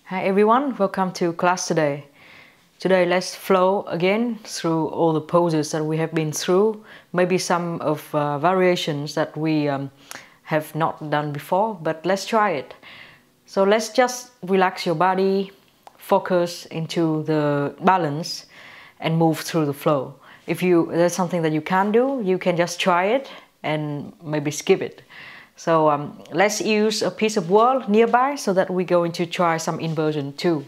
Hi everyone, welcome to class today. Today let's flow again through all the poses that we have been through, maybe some of variations that we have not done before, but let's try it. So let's just relax your body, focus into the balance and move through the flow. If there's something that you can't do, you can just try it and maybe skip it. So let's use a piece of wall nearby so that we're going to try some inversion too.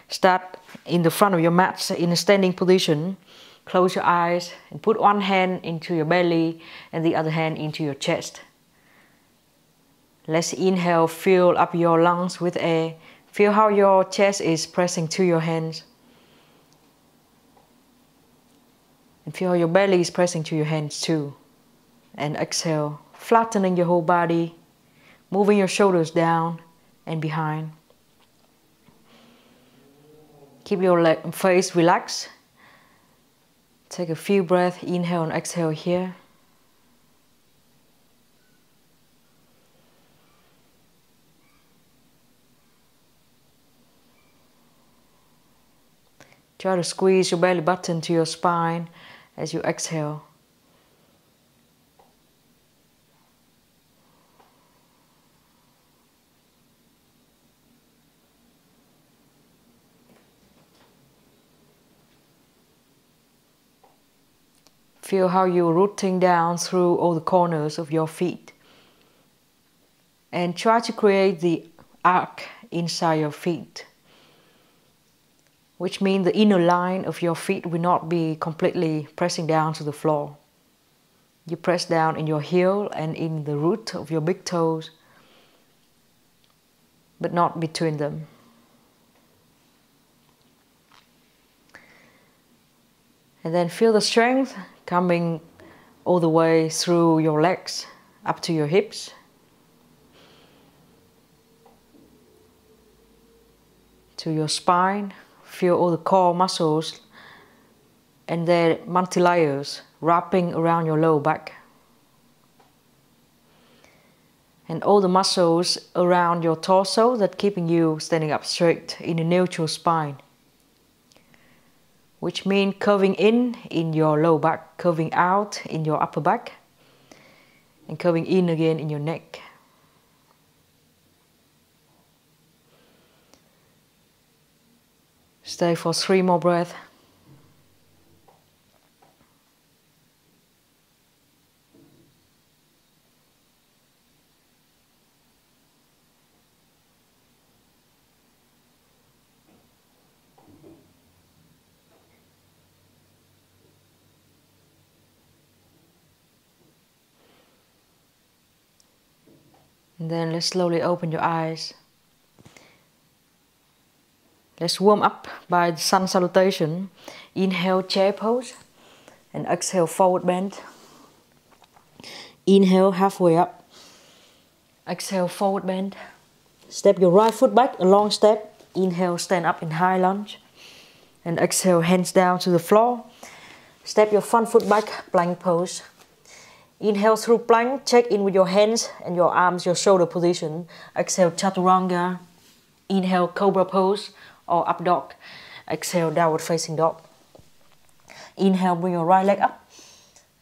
Start in the front of your mat in a standing position. Close your eyes and put one hand into your belly and the other hand into your chest. Let's inhale, fill up your lungs with air. Feel how your chest is pressing to your hands. And feel how your belly is pressing to your hands too. And exhale, flattening your whole body, moving your shoulders down and behind. Keep your face relaxed. Take a few breaths, inhale and exhale here. Try to squeeze your belly button to your spine as you exhale. Feel how you're rooting down through all the corners of your feet. And try to create the arc inside your feet, which means the inner line of your feet will not be completely pressing down to the floor. You press down in your heel and in the root of your big toes, but not between them. And then feel the strength coming all the way through your legs, up to your hips. To your spine. Feel all the core muscles and their multi-layers wrapping around your lower back. And all the muscles around your torso that keeping you standing up straight in a neutral spine. Which means curving in your lower back, curving out in your upper back, and curving in again in your neck. Stay for 3 more breaths. And then let's slowly open your eyes. Let's warm up by the sun salutation. Inhale, chair pose. And exhale, forward bend. Inhale, halfway up. Exhale, forward bend. Step your right foot back, a long step. Inhale, stand up in high lunge. And exhale, hands down to the floor. Step your front foot back, plank pose. Inhale through plank, check in with your hands and your arms, your shoulder position. Exhale, chaturanga. Inhale, cobra pose or up dog. Exhale, downward facing dog. Inhale, bring your right leg up.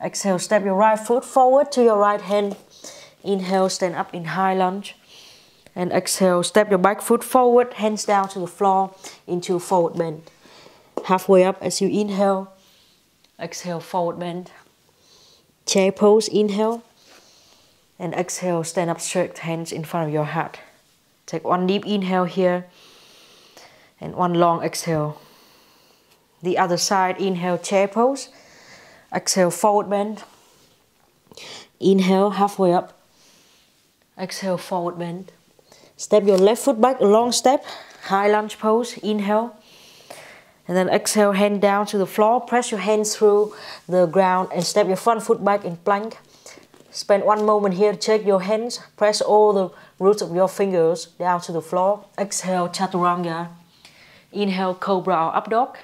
Exhale, step your right foot forward to your right hand. Inhale, stand up in high lunge. And exhale, step your back foot forward, hands down to the floor into forward bend. Halfway up as you inhale. Exhale, forward bend. Chair pose, inhale. And exhale, stand up straight, hands in front of your heart. Take one deep inhale here. And one long exhale. The other side, inhale, chair pose. Exhale, forward bend. Inhale, halfway up. Exhale, forward bend. Step your left foot back, a long step. High lunge pose, inhale. And then exhale, hand down to the floor. Press your hands through the ground and step your front foot back in plank. Spend 1 moment here to check your hands. Press all the roots of your fingers down to the floor. Exhale, chaturanga. Inhale, cobra or up dog.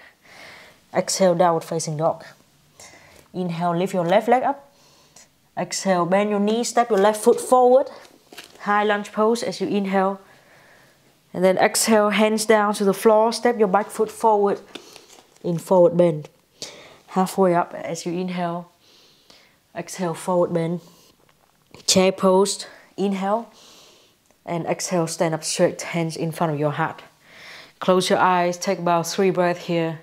Exhale, downward facing dog. Inhale, lift your left leg up. Exhale, bend your knees, step your left foot forward. High lunge pose as you inhale. And then exhale, hands down to the floor. Step your back foot forward in forward bend. Halfway up as you inhale. Exhale, forward bend. Chair pose, inhale. And exhale, stand up straight, hands in front of your heart. Close your eyes, take about 3 breaths here.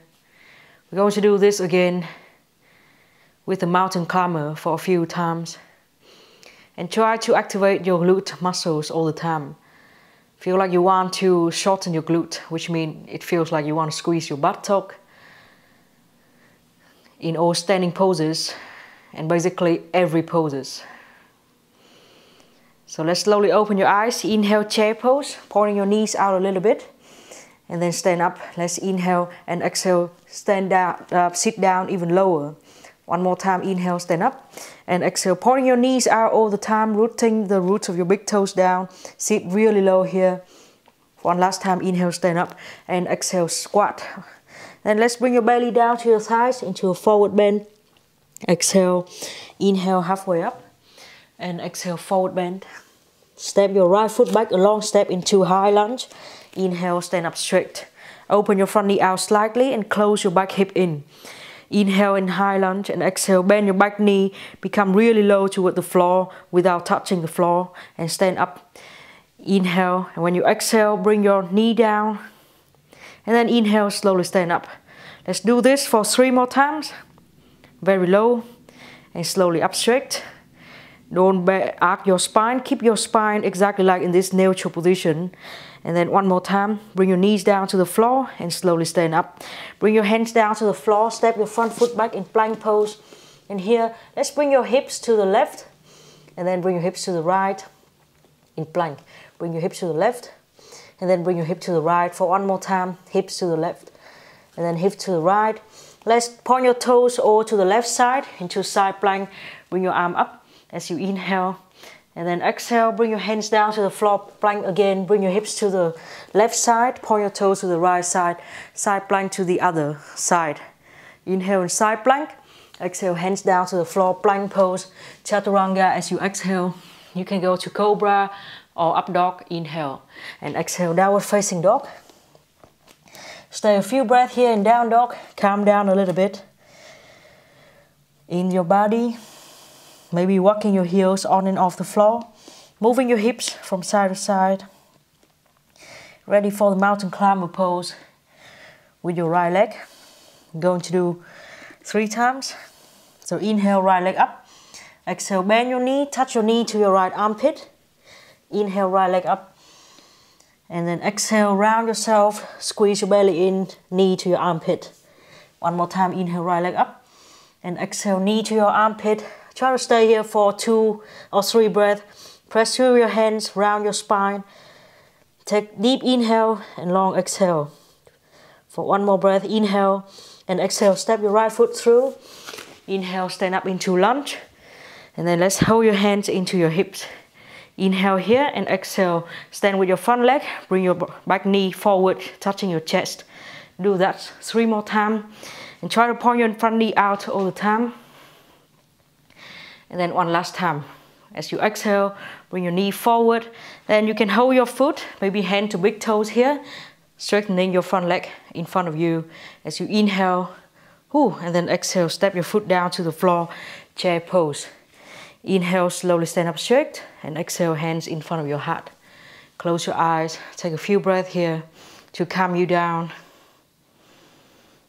We're going to do this again with the mountain climber for a few times. And try to activate your glute muscles all the time. Feel like you want to shorten your glute, which means it feels like you want to squeeze your buttock in all standing poses and basically every poses. So let's slowly open your eyes. Inhale, chair pose, pointing your knees out a little bit. And then stand up. Let's inhale and exhale, stand down, sit down even lower. One more time, inhale, stand up. And exhale, pointing your knees out all the time, rooting the roots of your big toes down. Sit really low here. One last time, inhale, stand up. And exhale, squat. Then let's bring your belly down to your thighs into a forward bend. Exhale, inhale, halfway up. And exhale, forward bend. Step your right foot back, a long step into high lunge. Inhale, stand up straight. Open your front knee out slightly and close your back hip in. Inhale in high lunge and exhale, bend your back knee, become really low toward the floor without touching the floor and stand up. Inhale, and when you exhale, bring your knee down. And then inhale, slowly stand up. Let's do this for 3 more times. Very low and slowly up straight. Don't arc your spine, keep your spine exactly like in this neutral position. And then one more time, bring your knees down to the floor and slowly stand up. Bring your hands down to the floor, step your front foot back in plank pose. And here, let's bring your hips to the left and then bring your hips to the right in plank. Bring your hips to the left and then bring your hip to the right. For one more time, hips to the left and then hips to the right. Let's point your toes over to the left side into side plank. Bring your arm up as you inhale. And then exhale, bring your hands down to the floor, plank again, bring your hips to the left side, point your toes to the right side plank to the other side. Inhale in side plank, exhale, hands down to the floor, plank pose, chaturanga as you exhale. You can go to cobra or up dog, inhale. And exhale, downward facing dog. Stay a few breaths here in down dog, calm down a little bit. In your body. Maybe walking your heels on and off the floor. Moving your hips from side to side. Ready for the mountain climber pose with your right leg. I'm going to do 3 times. So inhale, right leg up. Exhale, bend your knee, touch your knee to your right armpit. Inhale, right leg up. And then exhale, round yourself, squeeze your belly in, knee to your armpit. One more time, inhale, right leg up. And exhale, knee to your armpit. Try to stay here for 2 or 3 breaths. Press through your hands, round your spine. Take deep inhale and long exhale. For 1 more breath, inhale and exhale. Step your right foot through. Inhale, stand up into lunge. And then let's hold your hands into your hips. Inhale here and exhale. Stand with your front leg. Bring your back knee forward, touching your chest. Do that 3 more times. And try to point your front knee out all the time. And then one last time. As you exhale, bring your knee forward. Then you can hold your foot, maybe hand to big toes here. Straightening your front leg in front of you. As you inhale, and then exhale, step your foot down to the floor, chair pose. Inhale, slowly stand up straight. And exhale, hands in front of your heart. Close your eyes, take a few breaths here to calm you down.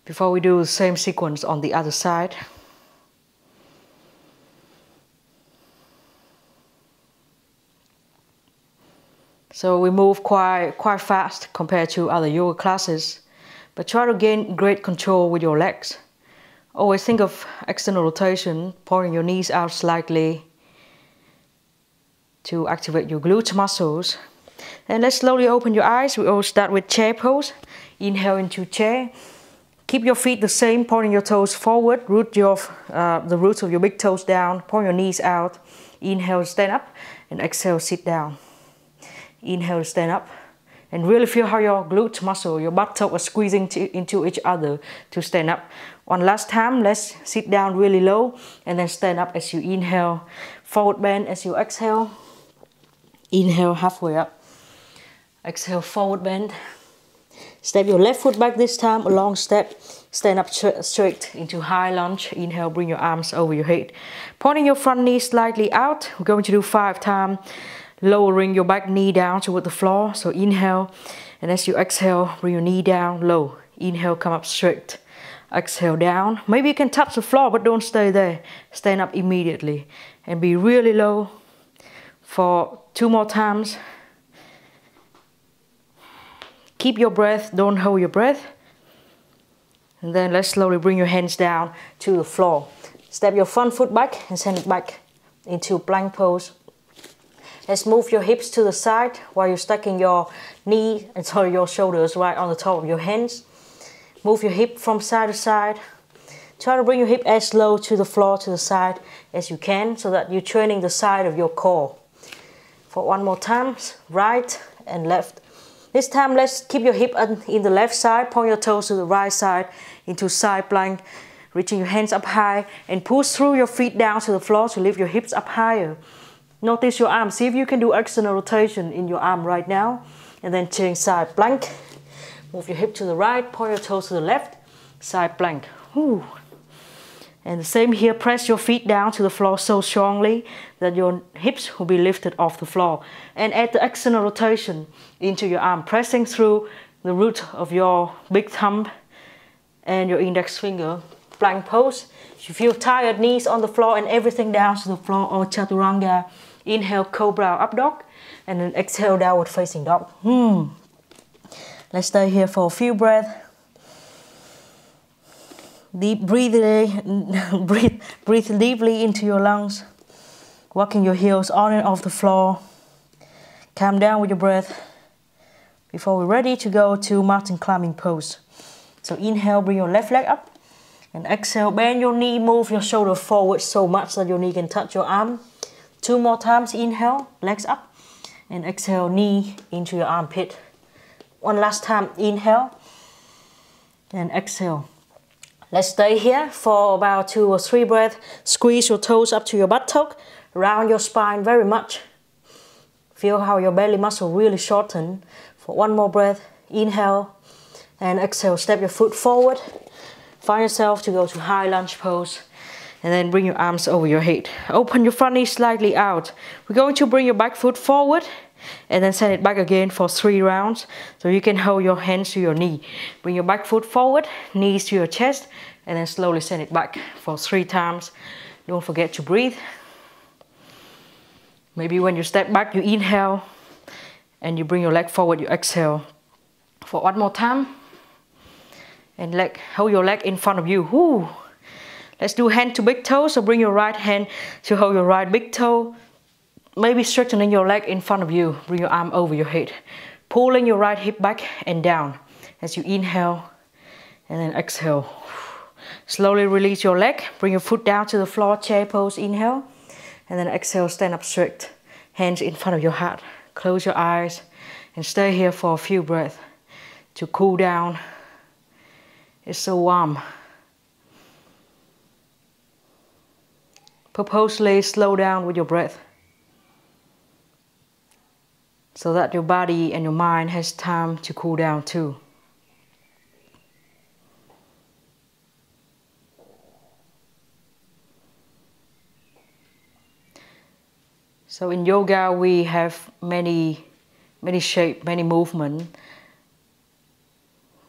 Before we do the same sequence on the other side. So we move quite fast compared to other yoga classes, but try to gain great control with your legs. Always think of external rotation, pointing your knees out slightly to activate your glute muscles. And let's slowly open your eyes. We all start with chair pose. Inhale into chair. Keep your feet the same, pointing your toes forward. Root the roots of your big toes down. Point your knees out. Inhale, stand up. And exhale, sit down. Inhale, stand up. And really feel how your glute muscle, your buttock are squeezing into each other to stand up. One last time, let's sit down really low. And then stand up as you inhale. Forward bend as you exhale. Inhale, halfway up. Exhale, forward bend. Step your left foot back this time, a long step. Stand up straight into high lunge. Inhale, bring your arms over your head. Pointing your front knee slightly out. We're going to do 5 times. Lowering your back knee down toward the floor. So inhale, and as you exhale, bring your knee down low. Inhale, come up straight. Exhale, down. Maybe you can touch the floor, but don't stay there. Stand up immediately and be really low for 2 more times. Keep your breath, don't hold your breath. And then let's slowly bring your hands down to the floor. Step your front foot back and send it back into plank pose. Let's move your hips to the side while you're stacking your knee and your shoulders right on the top of your hands. Move your hip from side to side. Try to bring your hip as low to the floor, to the side as you can, so that you're training the side of your core. For 1 more time, right and left. This time, let's keep your hip in the left side, point your toes to the right side into side plank, reaching your hands up high and push through your feet down to the floor to lift your hips up higher. Notice your arm. See if you can do external rotation in your arm right now. And then change side plank. Move your hip to the right, point your toes to the left, side plank. Whew. And the same here, press your feet down to the floor so strongly that your hips will be lifted off the floor. And add the external rotation into your arm, pressing through the root of your big thumb and your index finger. Plank pose. If you feel tired, knees on the floor and everything down to the floor, or chaturanga. Inhale, cobra up dog, and then exhale, downward facing dog. Let's stay here for a few breaths. Breathe deeply into your lungs, walking your heels on and off the floor. Calm down with your breath before we're ready to go to mountain climbing pose. So inhale, bring your left leg up, and exhale, bend your knee, move your shoulder forward so much that your knee can touch your arm. 2 more times, inhale, legs up, and exhale, knee into your armpit. 1 last time, inhale, and exhale. Let's stay here for about 2 or 3 breaths. Squeeze your toes up to your buttock, round your spine very much. Feel how your belly muscle really shorten. For 1 more breath, inhale, and exhale, step your foot forward. Find yourself to go to high lunge pose. And then bring your arms over your head. Open your front knee slightly out. We're going to bring your back foot forward and then send it back again for 3 rounds. So you can hold your hands to your knee. Bring your back foot forward, knees to your chest, and then slowly send it back for 3 times. Don't forget to breathe. Maybe when you step back, you inhale and you bring your leg forward, you exhale. For 1 more time. And hold your leg in front of you. Woo. Let's do hand to big toe. So bring your right hand to hold your right big toe. Maybe straightening your leg in front of you. Bring your arm over your head. Pulling your right hip back and down as you inhale and then exhale. Slowly release your leg. Bring your foot down to the floor, chair pose, inhale. And then exhale, stand up straight. Hands in front of your heart. Close your eyes and stay here for a few breaths to cool down. It's so warm. Purposely slow down with your breath so that your body and your mind has time to cool down too. So in yoga we have many shapes, many movements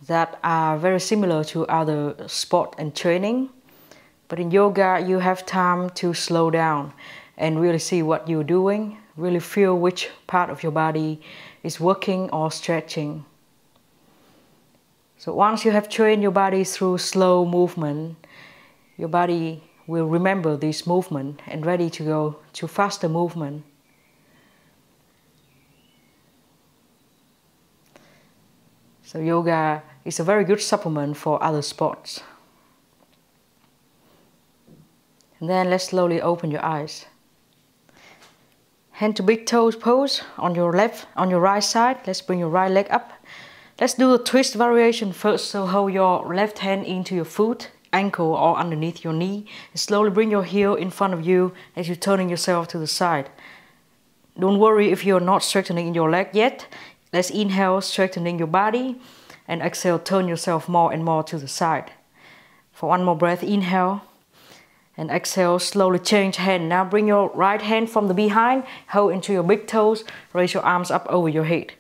that are very similar to other sport and training. But in yoga, you have time to slow down and really see what you're doing, really feel which part of your body is working or stretching. So once you have trained your body through slow movement, your body will remember this movement and ready to go to faster movement. So yoga is a very good supplement for other sports. And then let's slowly open your eyes. Hand to big toes pose on your right side. Let's bring your right leg up. Let's do a twist variation first. So hold your left hand into your foot, ankle or underneath your knee. And slowly bring your heel in front of you as you're turning yourself to the side. Don't worry if you're not straightening your leg yet. Let's inhale, strengthening your body, and exhale, turn yourself more and more to the side. For one more breath, inhale, and exhale, slowly change hand. Now bring your right hand from the behind, hold into your big toes, raise your arms up over your head.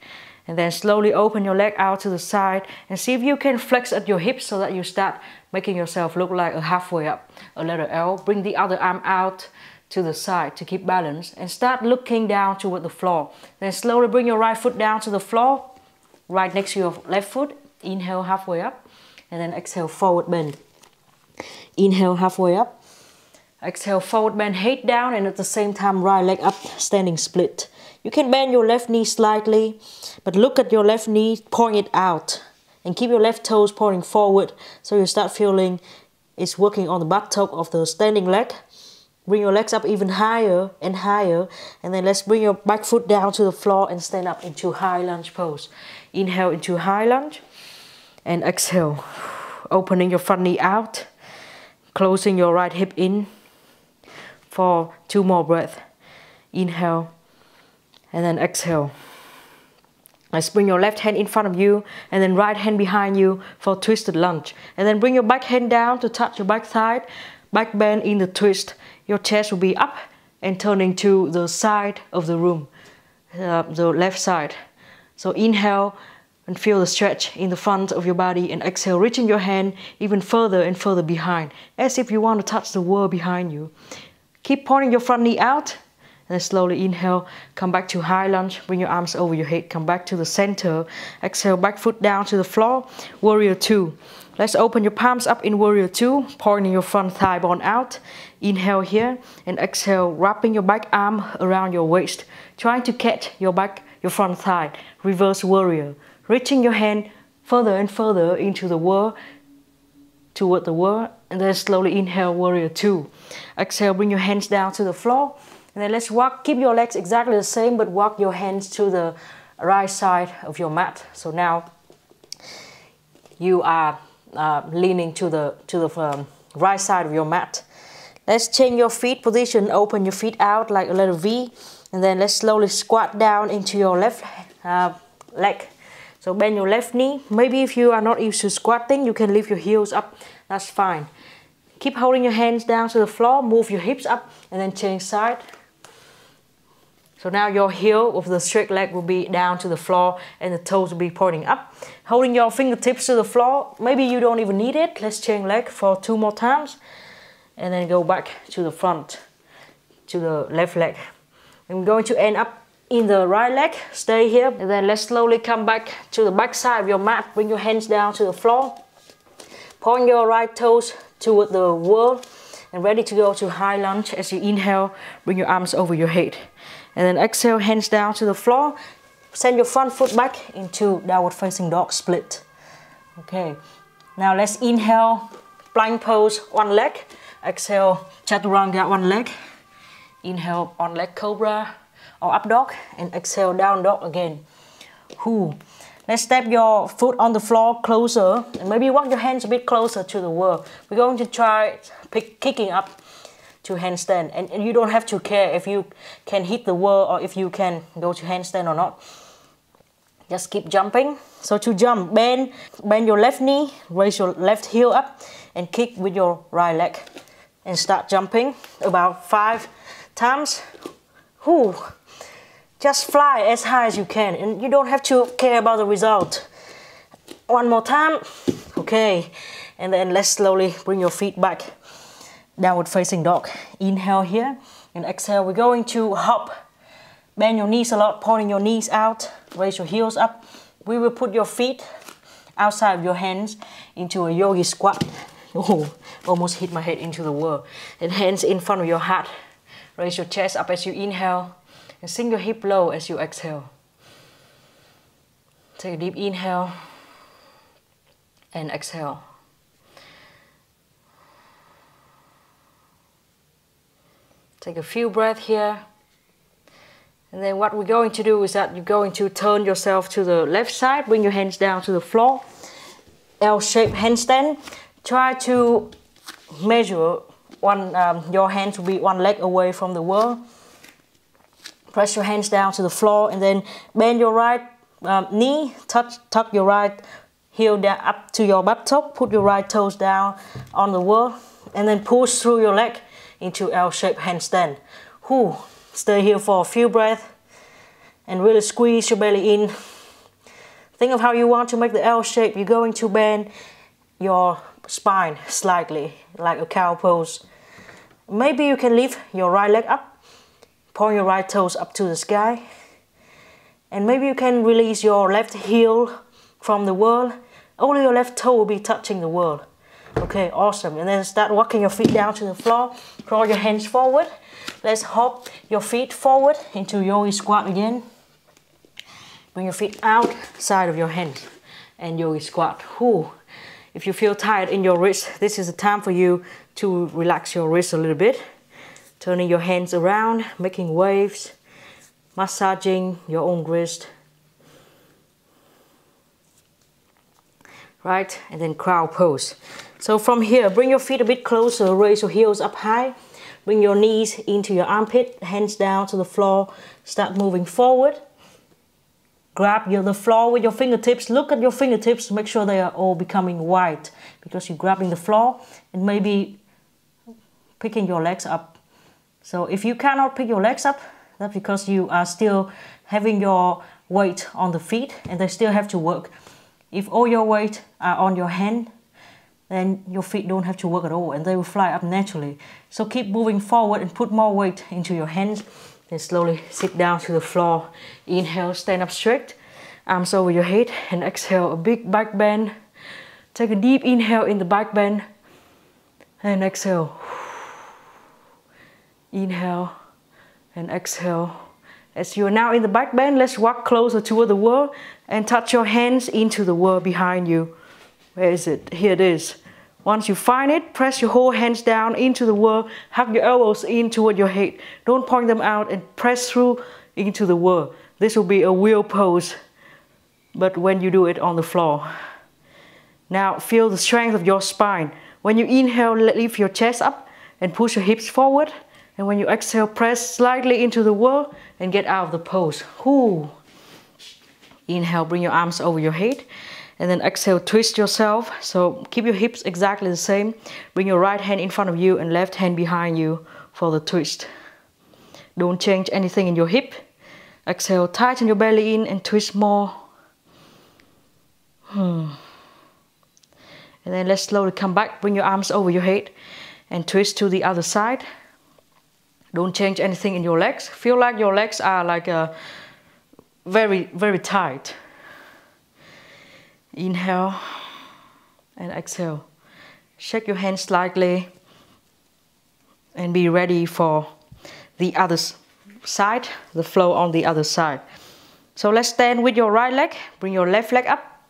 And then slowly open your leg out to the side and see if you can flex at your hips so that you start making yourself look like a halfway up, a letter L. Bring the other arm out to the side to keep balance and start looking down toward the floor. Then slowly bring your right foot down to the floor, right next to your left foot. Inhale, halfway up, and then exhale, forward bend. Inhale, halfway up. Exhale, forward bend, head down, and at the same time, right leg up, standing split. You can bend your left knee slightly, but look at your left knee, point it out. And keep your left toes pointing forward, so you start feeling it's working on the buttock of the standing leg. Bring your legs up even higher and higher. And then let's bring your back foot down to the floor and stand up into high lunge pose. Inhale into high lunge. And exhale, opening your front knee out. Closing your right hip in for 2 more breaths. Inhale. And then exhale. Let's bring your left hand in front of you and then right hand behind you for twisted lunge. And then bring your back hand down to touch your back thigh. Back bend in the twist. Your chest will be up and turning to the side of the room, the left side. So inhale and feel the stretch in the front of your body, and exhale, reaching your hand even further and further behind, as if you want to touch the wall behind you. Keep pointing your front knee out. And then slowly inhale, come back to high lunge, bring your arms over your head, come back to the center. Exhale, back foot down to the floor, warrior 2. Let's open your palms up in warrior 2, pointing your front thigh bone out. Inhale here, and exhale, wrapping your back arm around your waist, trying to catch your front thigh. Reverse warrior, reaching your hand further and further into the wall, toward the wall, and then slowly inhale, warrior 2. Exhale, bring your hands down to the floor. And then let's walk, keep your legs exactly the same, but walk your hands to the right side of your mat. So now you are leaning to the right side of your mat. Let's change your feet position, open your feet out like a letter V. And then let's slowly squat down into your left leg. So bend your left knee. Maybe if you are not used to squatting, you can lift your heels up. That's fine. Keep holding your hands down to the floor, move your hips up, and then change side. So now your heel of the straight leg will be down to the floor and the toes will be pointing up. Holding your fingertips to the floor. Maybe you don't even need it. Let's change leg for 2 more times. And then go back to the front, to the left leg. I'm going to end up in the right leg. Stay here. And then let's slowly come back to the back side of your mat. Bring your hands down to the floor. Point your right toes toward the wall. And ready to go to high lunge. As you inhale, bring your arms over your head. And then exhale, hands down to the floor. Send your front foot back into downward facing dog split. Okay, now let's inhale, plank pose, one leg. Exhale, chaturanga, one leg. Inhale, one leg cobra or up dog. And exhale, down dog again. Let's step your foot on the floor closer. And maybe walk your hands a bit closer to the wall. We're going to try kicking up to handstand, and you don't have to care if you can hit the wall or if you can go to handstand or not. Just keep jumping. So to jump, bend your left knee, raise your left heel up, and kick with your right leg, and start jumping about 5 times. Just fly as high as you can, and you don't have to care about the result. One more time. Okay, and then let's slowly bring your feet back. Downward facing dog. Inhale here and exhale. We're going to hop. Bend your knees a lot, pointing your knees out. Raise your heels up. We will put your feet outside of your hands into a yogi squat. Almost hit my head into the wall. And hands in front of your heart. Raise your chest up as you inhale. And sink your hip low as you exhale. Take a deep inhale. And exhale. Take a few breaths here. And then what we're going to do is that you're going to turn yourself to the left side. Bring your hands down to the floor. L-shaped handstand. Try to measure your hands will be one leg away from the wall. Press your hands down to the floor and then bend your right knee, tuck your right heel down up to your buttock, put your right toes down on the wall, and then push through your leg into L-shaped handstand. Stay here for a few breaths and really squeeze your belly in. Think of how you want to make the L shape. You're going to bend your spine slightly, like a cow pose. Maybe you can lift your right leg up, point your right toes up to the sky. And maybe you can release your left heel from the wall. Only your left toe will be touching the wall. Okay, awesome. And then start walking your feet down to the floor. Draw your hands forward. Let's hop your feet forward into yogi squat again. Bring your feet outside of your hands and yogi squat. If you feel tired in your wrist, this is the time for you to relax your wrist a little bit. Turning your hands around, making waves, massaging your own wrist. Right, and then crow pose. So from here, bring your feet a bit closer, raise your heels up high. Bring your knees into your armpit, hands down to the floor. Start moving forward. Grab the floor with your fingertips. Look at your fingertips. Make sure they are all becoming white because you're grabbing the floor and maybe picking your legs up. So if you cannot pick your legs up, that's because you are still having your weight on the feet and they still have to work. If all your weight are on your hand, then your feet don't have to work at all and they will fly up naturally. So keep moving forward and put more weight into your hands. Then slowly sit down to the floor. Inhale, stand up straight, arms over your head, and exhale, a big back bend. Take a deep inhale in the back bend and exhale. Inhale and exhale. As you are now in the back bend, let's walk closer toward the wall and touch your hands into the wall behind you. Where is it? Here it is. Once you find it, press your whole hands down into the wall. Hug your elbows in toward your head. Don't point them out and press through into the wall. This will be a wheel pose, but when you do it on the floor. Now feel the strength of your spine. When you inhale, lift your chest up and push your hips forward. And when you exhale, press slightly into the wall and get out of the pose. Inhale, bring your arms over your head. And then exhale, twist yourself. So keep your hips exactly the same. Bring your right hand in front of you and left hand behind you for the twist. Don't change anything in your hip. Exhale, tighten your belly in and twist more. And then let's slowly come back. Bring your arms over your head and twist to the other side. Don't change anything in your legs. Feel like your legs are like very, very tight. Inhale and exhale. Shake your hands slightly and be ready for the other side, the flow on the other side. So let's stand with your right leg. Bring your left leg up.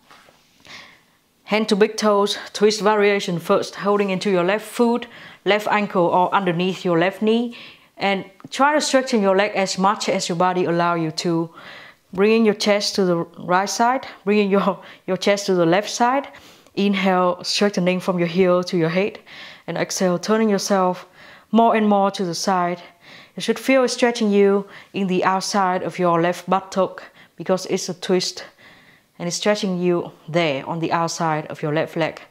Hand to big toes. Twist variation first, holding into your left foot, left ankle or underneath your left knee. And try to straighten your leg as much as your body allows you to. Bringing your chest to the right side, bringing your chest to the left side. Inhale, straightening from your heel to your head. And exhale, turning yourself more and more to the side. You should feel it stretching you in the outside of your left buttock because it's a twist. And it's stretching you there on the outside of your left leg.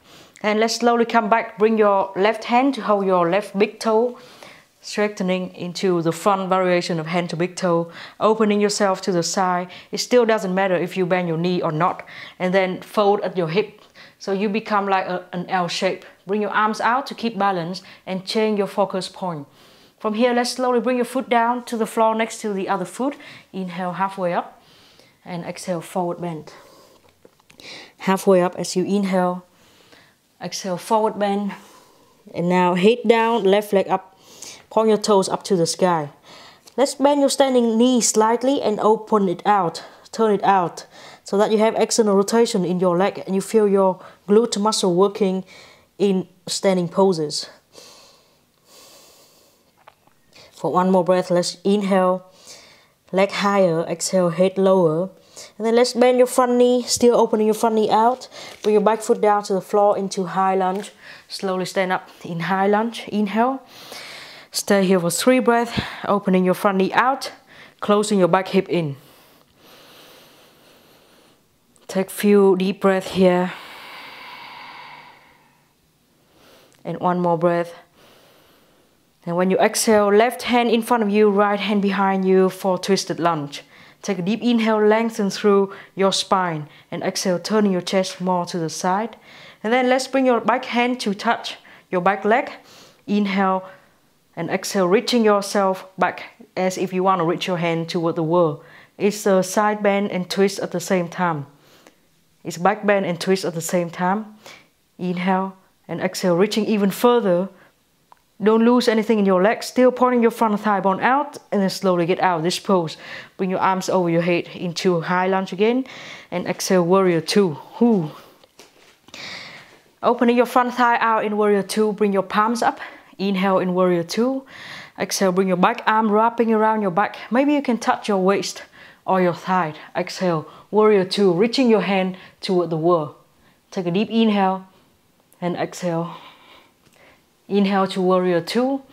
And let's slowly come back. Bring your left hand to hold your left big toe. Straightening into the front variation of hand to big toe, opening yourself to the side. It still doesn't matter if you bend your knee or not. And then fold at your hip. So you become like an L shape. Bring your arms out to keep balance and change your focus point. From here, let's slowly bring your foot down to the floor next to the other foot. Inhale halfway up and exhale forward bend. Halfway up as you inhale. Exhale forward bend. And now head down, left leg up. Point your toes up to the sky. Let's bend your standing knee slightly and open it out. Turn it out so that you have external rotation in your leg and you feel your glute muscle working in standing poses. For one more breath, let's inhale, leg higher, exhale, head lower. And then let's bend your front knee, still opening your front knee out. Bring your back foot down to the floor into high lunge. Slowly stand up in high lunge. Inhale. Stay here for 3 breaths, opening your front knee out, closing your back hip in. Take a few deep breaths here. And one more breath. And when you exhale, left hand in front of you, right hand behind you for twisted lunge. Take a deep inhale, lengthen through your spine. And exhale, turning your chest more to the side. And then let's bring your back hand to touch your back leg. Inhale and exhale, reaching yourself back as if you want to reach your hand toward the wall. It's a side bend and twist at the same time. It's back bend and twist at the same time. Inhale and exhale, reaching even further. Don't lose anything in your legs. Still pointing your front thigh bone out, and then slowly get out of this pose. Bring your arms over your head into high lunge again. And exhale, warrior two. Whoo. Opening your front thigh out in warrior two. Bring your palms up. Inhale in warrior two. Exhale, bring your back arm wrapping around your back. Maybe you can touch your waist or your thigh. Exhale, warrior two. Reaching your hand toward the wall. Take a deep inhale and exhale. Inhale to warrior two.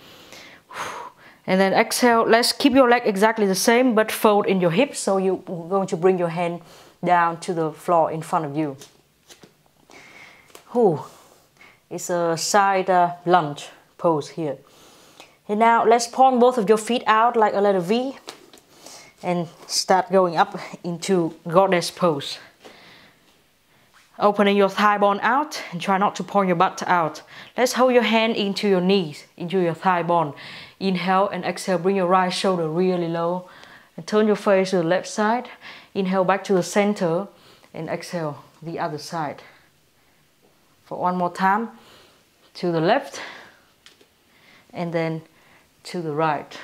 And then exhale. Let's keep your leg exactly the same, but fold in your hips. So you're going to bring your hand down to the floor in front of you. It's a side lunge pose here. And now let's point both of your feet out like a letter V. And start going up into goddess pose. Opening your thigh bone out and try not to point your butt out. Let's hold your hand into your knees, into your thigh bone. Inhale and exhale, bring your right shoulder really low. And turn your face to the left side. Inhale back to the center and exhale the other side. For one more time, to the left and then to the right.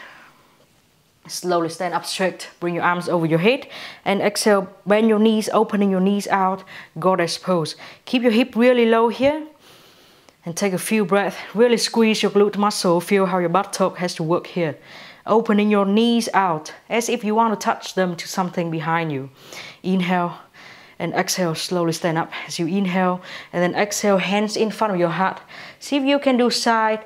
Slowly stand up straight, bring your arms over your head and exhale, bend your knees, opening your knees out, goddess pose. Keep your hip really low here and take a few breaths. Really squeeze your glute muscle, feel how your buttock has to work here. Opening your knees out as if you want to touch them to something behind you. Inhale and exhale, slowly stand up as you inhale and then exhale, hands in front of your heart. See if you can do side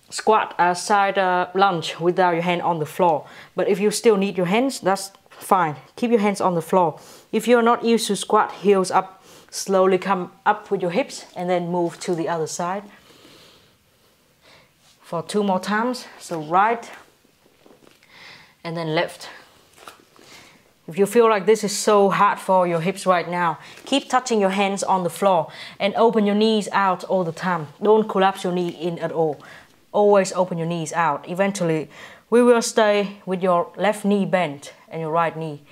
squat, side lunge without your hand on the floor. But if you still need your hands, that's fine. Keep your hands on the floor. If you're not used to squat, heels up, slowly come up with your hips and then move to the other side. For two more times. So right and then left. If you feel like this is so hard for your hips right now, keep touching your hands on the floor and open your knees out all the time. Don't collapse your knee in at all. Always open your knees out. Eventually, we will stay with your left knee bent and your right knee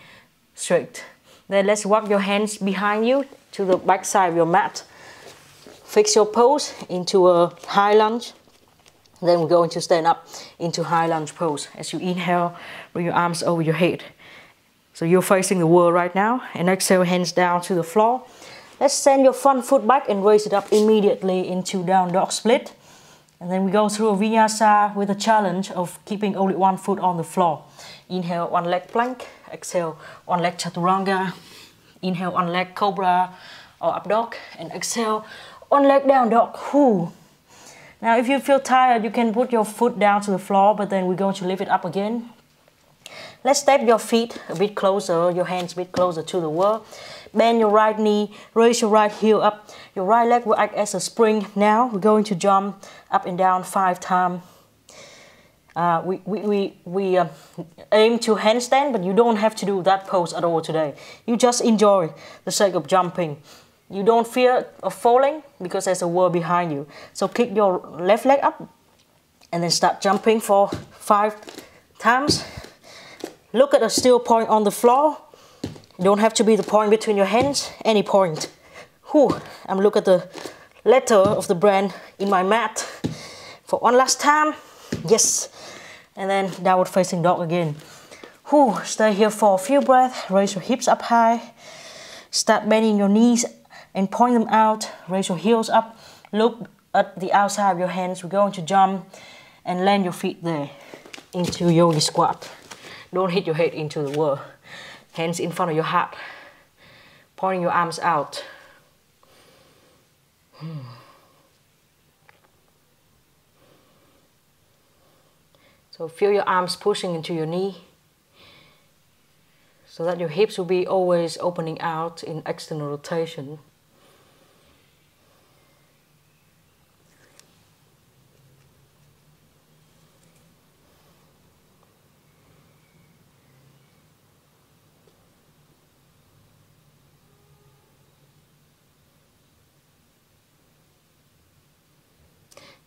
straight. Then let's walk your hands behind you to the back side of your mat. Fix your pose into a high lunge. Then we're going to stand up into high lunge pose. As you inhale, bring your arms over your head. So you're facing the wall right now. And exhale, hands down to the floor. Let's send your front foot back and raise it up immediately into down dog split. And then we go through a vinyasa with a challenge of keeping only one foot on the floor. Inhale, one leg plank. Exhale, one leg chaturanga. Inhale, one leg cobra or up dog. And exhale, one leg down dog. Whew. Now if you feel tired, you can put your foot down to the floor, but then we're going to lift it up again. Let's step your feet a bit closer, your hands a bit closer to the wall. Bend your right knee, raise your right heel up. Your right leg will act as a spring. Now we're going to jump up and down 5 times. We aim to handstand, but you don't have to do that pose at all today. You just enjoy the sake of jumping. You don't fear of falling because there's a wall behind you. So kick your left leg up and then start jumping for 5 times. Look at a still point on the floor. You don't have to be the point between your hands, any point. Whew. I'm looking at the letter of the brand in my mat. For one last time. Yes. And then downward facing dog again. Whew. Stay here for a few breaths. Raise your hips up high. Start bending your knees and point them out. Raise your heels up. Look at the outside of your hands. We're going to jump and land your feet there into yogi squat. Don't hit your head into the wall. Hands in front of your heart. Pointing your arms out. So feel your arms pushing into your knee. so that your hips will be always opening out in external rotation.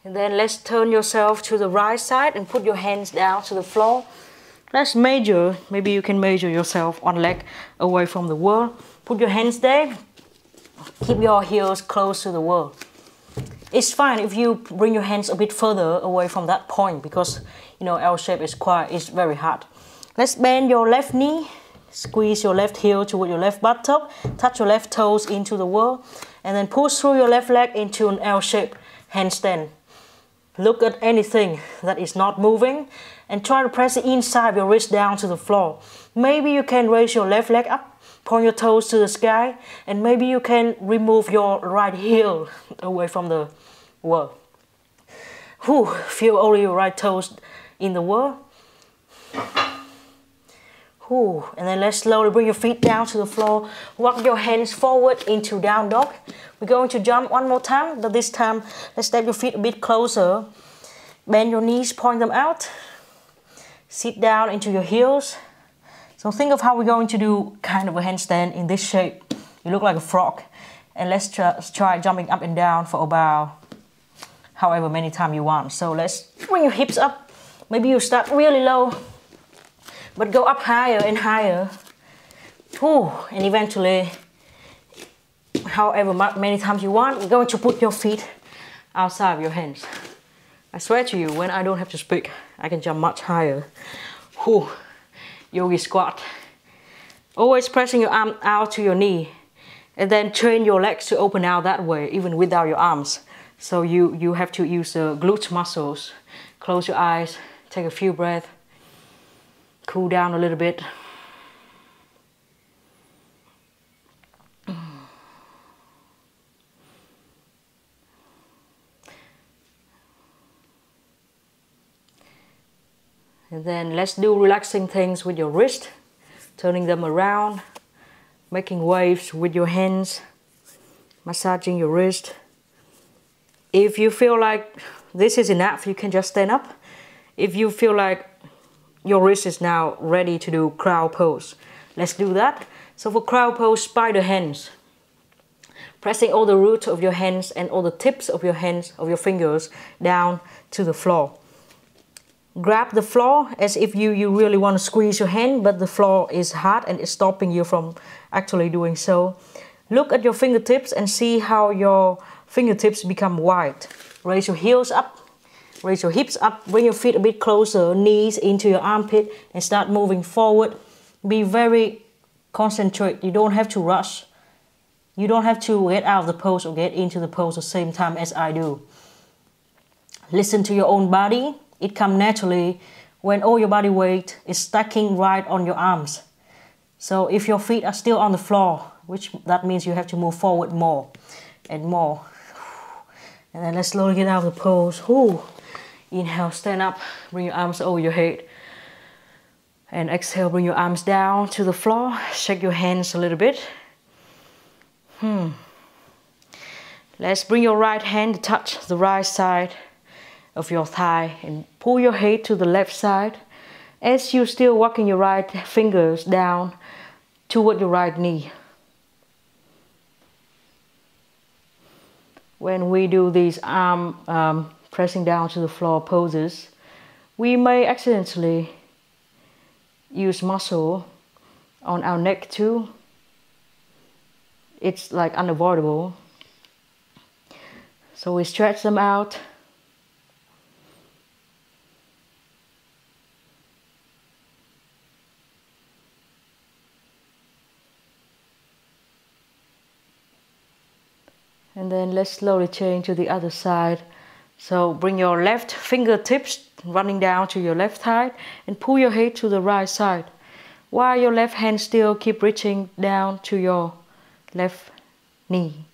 And then let's turn yourself to the right side and put your hands down to the floor. Let's measure, maybe you can measure yourself one leg away from the wall. Put your hands there, keep your heels close to the wall. It's fine if you bring your hands a bit further away from that point, because you know L shape is very hard. Let's bend your left knee, squeeze your left heel toward your left buttock, touch your left toes into the wall, and then push through your left leg into an L shape handstand. Look at anything that is not moving and try to press the inside of your wrist down to the floor. Maybe you can raise your left leg up, point your toes to the sky, and maybe you can remove your right heel away from the wall. Feel only your right toes in the wall. And then let's slowly bring your feet down to the floor. Walk your hands forward into down dog. We're going to jump one more time, but this time let's step your feet a bit closer. Bend your knees, point them out. Sit down into your heels. So think of how we're going to do kind of a handstand in this shape. You look like a frog. And let's try jumping up and down for about however many times you want. So let's bring your hips up. Maybe you start really low, but go up higher and higher. And eventually, however many times you want, you're going to put your feet outside of your hands. I swear to you, when I don't have to speak, I can jump much higher. Yogi squat. Always pressing your arm out to your knee. And then train your legs to open out that way, even without your arms. So you have to use the glute muscles. Close your eyes, take a few breaths. Cool down a little bit. And then let's do relaxing things with your wrist, turning them around, making waves with your hands, massaging your wrist. If you feel like this is enough, you can just stand up. If you feel like your wrist is now ready to do crow pose, let's do that. So for crow pose, spider hands. Pressing all the roots of your hands and all the tips of your hands, of your fingers, down to the floor. Grab the floor as if you really want to squeeze your hand, but the floor is hard and it's stopping you from actually doing so. Look at your fingertips and see how your fingertips become wide. Raise your heels up, raise your hips up, bring your feet a bit closer, knees into your armpit, and start moving forward. Be very concentrated. You don't have to rush. You don't have to get out of the pose or get into the pose at the same time as I do. Listen to your own body. It comes naturally when all your body weight is stacking right on your arms. So if your feet are still on the floor, which that means you have to move forward more and more. And then let's slowly get out of the pose. Inhale, stand up, bring your arms over your head. And exhale, bring your arms down to the floor. Shake your hands a little bit. Let's bring your right hand to touch the right side of your thigh and pull your head to the left side as you're still walking your right fingers down toward your right knee. When we do these arm pressing down to the floor poses, we may accidentally use muscle on our neck too. It's like unavoidable. So we stretch them out. And then let's slowly change to the other side. So bring your left fingertips running down to your left thigh and pull your head to the right side, while your left hand still keep reaching down to your left knee.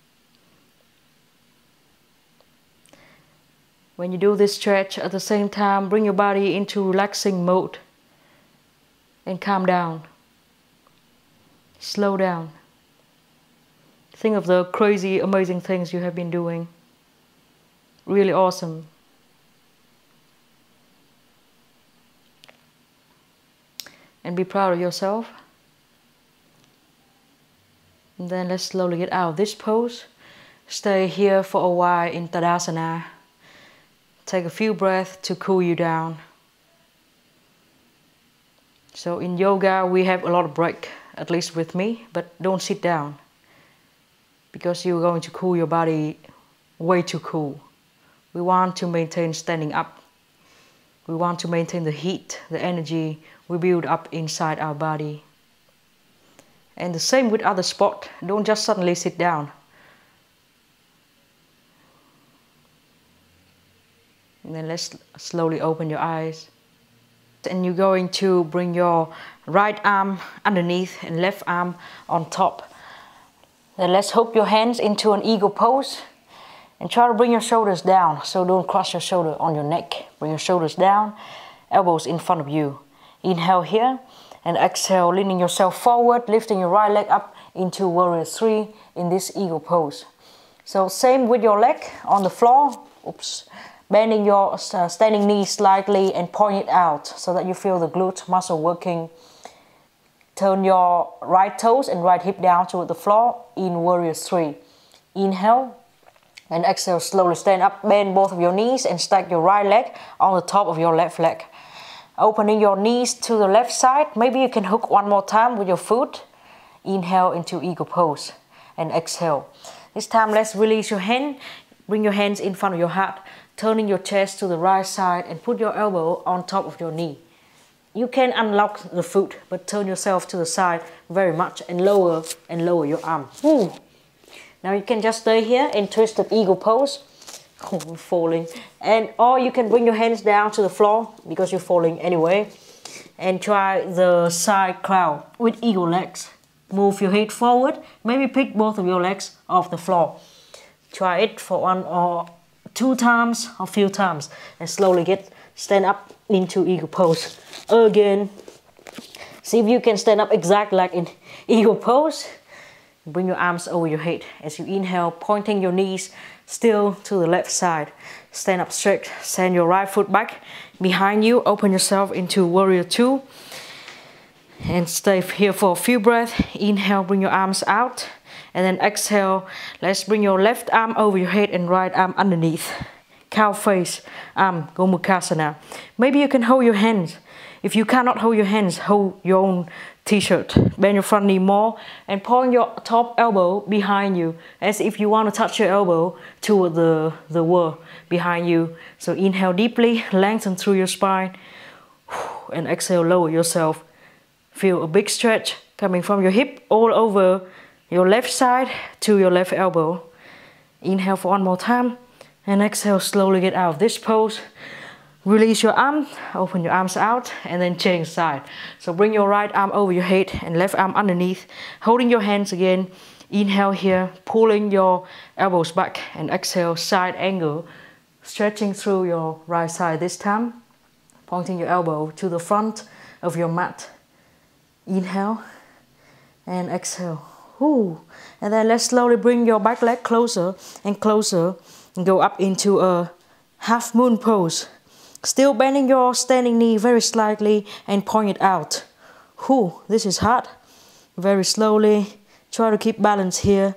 When you do this stretch, at the same time, bring your body into relaxing mode and calm down. Slow down. Think of the crazy, amazing things you have been doing. Really awesome. And be proud of yourself. And then let's slowly get out of this pose. Stay here for a while in Tadasana. Take a few breaths to cool you down. So in yoga we have a lot of break, at least with me, but don't sit down. Because you're going to cool your body way too cool. We want to maintain standing up. We want to maintain the heat, the energy we build up inside our body. And the same with other sport. Don't just suddenly sit down. And then let's slowly open your eyes. And you're going to bring your right arm underneath and left arm on top. Then let's hook your hands into an eagle pose. And try to bring your shoulders down. So don't cross your shoulder on your neck. Bring your shoulders down, elbows in front of you. Inhale here. And exhale, leaning yourself forward, lifting your right leg up into Warrior 3 in this eagle pose. So same with your leg on the floor. Oops. Bending your standing knee slightly and point it out so that you feel the glute muscle working. Turn your right toes and right hip down toward the floor in Warrior 3. Inhale. And exhale, slowly stand up, bend both of your knees and stack your right leg on the top of your left leg. Opening your knees to the left side. Maybe you can hook one more time with your foot. Inhale into eagle pose and exhale. This time let's release your hand. Bring your hands in front of your heart, turning your chest to the right side and put your elbow on top of your knee. You can unlock the foot, but turn yourself to the side very much and lower your arm. Woo. Now you can just stay here in twisted eagle pose. Oh, I'm falling. Or you can bring your hands down to the floor because you're falling anyway. And try the side crawl with eagle legs. Move your head forward. Maybe pick both of your legs off the floor. Try it for 1 or 2 times or few times. And slowly stand up into eagle pose. Again. See if you can stand up exactly like in eagle pose. Bring your arms over your head as you inhale, pointing your knees still to the left side. Stand up straight, send your right foot back behind you, open yourself into Warrior 2. And stay here for a few breaths. Inhale, bring your arms out. And then exhale, let's bring your left arm over your head and right arm underneath. Cow face, Gomukhasana. Maybe you can hold your hands. If you cannot hold your hands, hold your own t-shirt. Bend your front knee more and point your top elbow behind you as if you want to touch your elbow toward the wall behind you. So inhale deeply, lengthen through your spine and exhale, lower yourself. Feel a big stretch coming from your hip all over your left side to your left elbow. Inhale for 1 more time and exhale, slowly get out of this pose. Release your arm, open your arms out and then change side. So bring your right arm over your head and left arm underneath, holding your hands again. Inhale here, pulling your elbows back and exhale, side angle, stretching through your right side this time, pointing your elbow to the front of your mat. Inhale and exhale. Ooh. And then let's slowly bring your back leg closer and closer and go up into a half moon pose. Still bending your standing knee very slightly and point it out. Whew, this is hard. Very slowly. Try to keep balance here.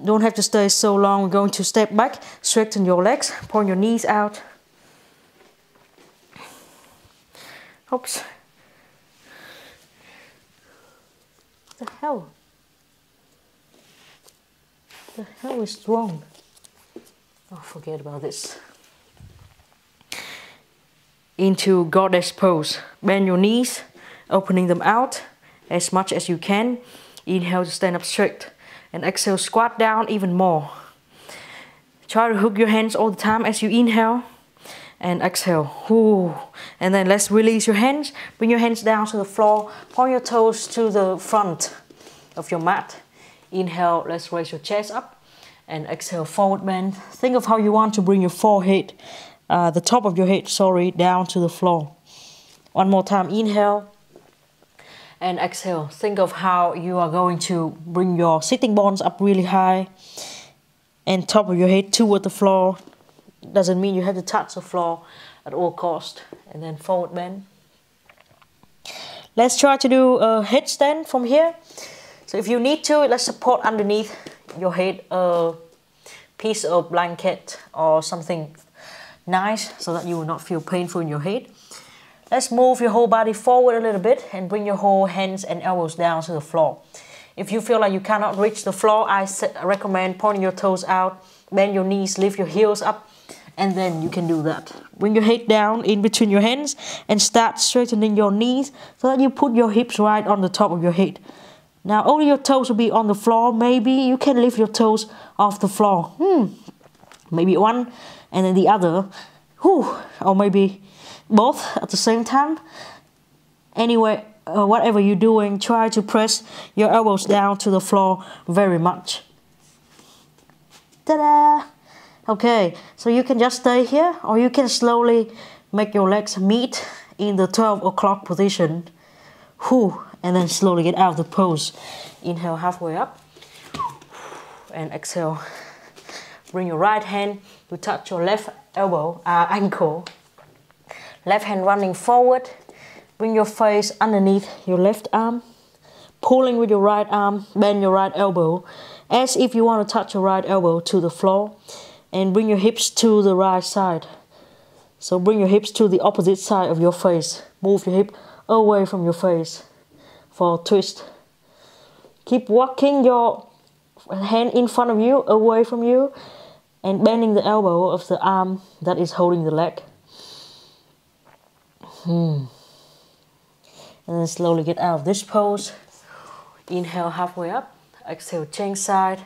Don't have to stay so long. We're going to step back, straighten your legs, point your knees out. Oops. What the hell? What the hell is wrong? Oh, forget about this. Into goddess pose. Bend your knees, opening them out as much as you can. Inhale to stand up straight and exhale, squat down even more. Try to hook your hands all the time as you inhale and exhale. Ooh. And then let's release your hands. Bring your hands down to the floor. Point your toes to the front of your mat. Inhale, let's raise your chest up and exhale, forward bend. Think of how you want to bring your forehead, the top of your head, down to the floor. 1 more time, inhale. And exhale. Think of how you are going to bring your sitting bones up really high and top of your head toward the floor. Doesn't mean you have to touch the floor at all cost. And then forward bend. Let's try to do a headstand from here. So if you need to, let's support underneath your head a piece of blanket or something nice so that you will not feel painful in your head. Let's move your whole body forward a little bit and bring your whole hands and elbows down to the floor. If you feel like you cannot reach the floor, I recommend pointing your toes out, bend your knees, lift your heels up, and then you can do that. Bring your head down in between your hands and start straightening your knees so that you put your hips right on the top of your head. Now only your toes will be on the floor. Maybe you can lift your toes off the floor. Maybe one and then the other. Or maybe both at the same time. Anyway, whatever you're doing, try to press your elbows down to the floor very much. Ta-da! Okay, so you can just stay here, or you can slowly make your legs meet in the 12 o'clock position. And then slowly get out of the pose. Inhale halfway up. And exhale. Bring your right hand to touch your left ankle. Left hand running forward. Bring your face underneath your left arm. Pulling with your right arm, bend your right elbow. As if you want to touch your right elbow to the floor. And bring your hips to the right side. So bring your hips to the opposite side of your face. Move your hip away from your face for a twist. Keep walking your hand in front of you, away from you, and bending the elbow of the arm that is holding the leg. And then slowly get out of this pose. Inhale halfway up. Exhale, change side.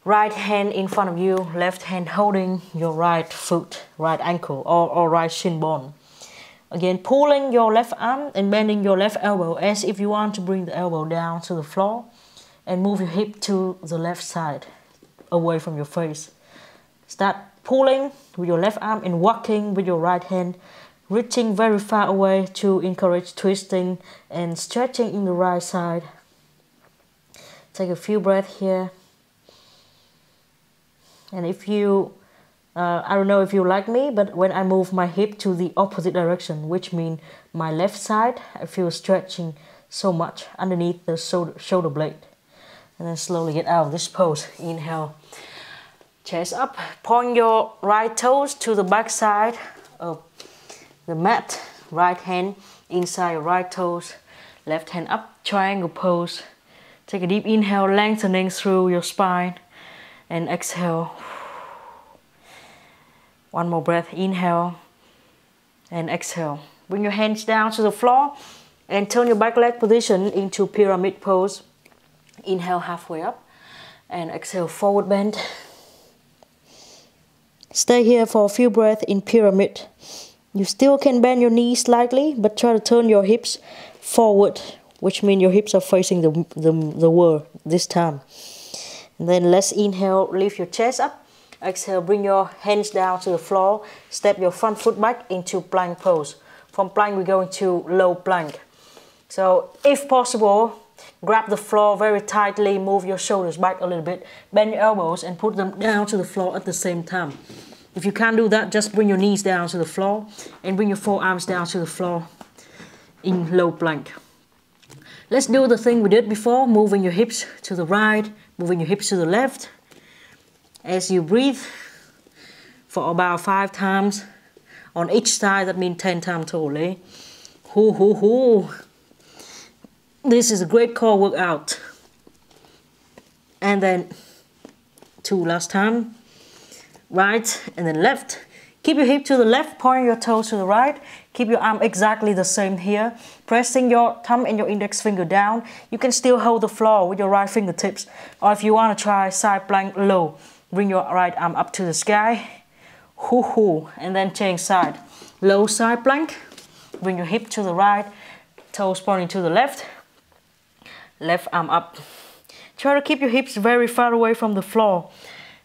Right hand in front of you, left hand holding your right foot, right ankle or right shin bone. Again, pulling your left arm and bending your left elbow as if you want to bring the elbow down to the floor. And move your hip to the left side, away from your face. Start pulling with your left arm and walking with your right hand, reaching very far away to encourage twisting and stretching in the right side. Take a few breaths here. And if you, I don't know if you like me, but when I move my hip to the opposite direction, which means my left side, I feel stretching so much underneath the shoulder blade. And then slowly get out of this pose. Inhale, chest up. Point your right toes to the back side of the mat. Right hand inside your right toes. Left hand up, triangle pose. Take a deep inhale, lengthening through your spine. And exhale. One more breath. Inhale. And exhale. Bring your hands down to the floor. And turn your back leg position into pyramid pose. Inhale halfway up. And exhale, forward bend. Stay here for a few breaths in pyramid. You still can bend your knees slightly, but try to turn your hips forward, which means your hips are facing the wall this time. And then let's inhale, lift your chest up. Exhale, bring your hands down to the floor. Step your front foot back into plank pose. From plank, we go into low plank. So if possible, grab the floor very tightly, move your shoulders back a little bit, bend your elbows and put them down to the floor at the same time. If you can't do that, just bring your knees down to the floor and bring your forearms down to the floor in low plank. Let's do the thing we did before, moving your hips to the right, moving your hips to the left. As you breathe for about 5 times on each side, that means 10 times totally. Hoo, hoo, hoo. This is a great core workout. And then 2 last time. Right and then left. Keep your hip to the left, pointing your toes to the right. Keep your arm exactly the same here. Pressing your thumb and your index finger down. You can still hold the floor with your right fingertips. Or if you want to try side plank low, bring your right arm up to the sky. Hoo hoo. And then change side. Low side plank. Bring your hip to the right. Toes pointing to the left. Left arm up. Try to keep your hips very far away from the floor.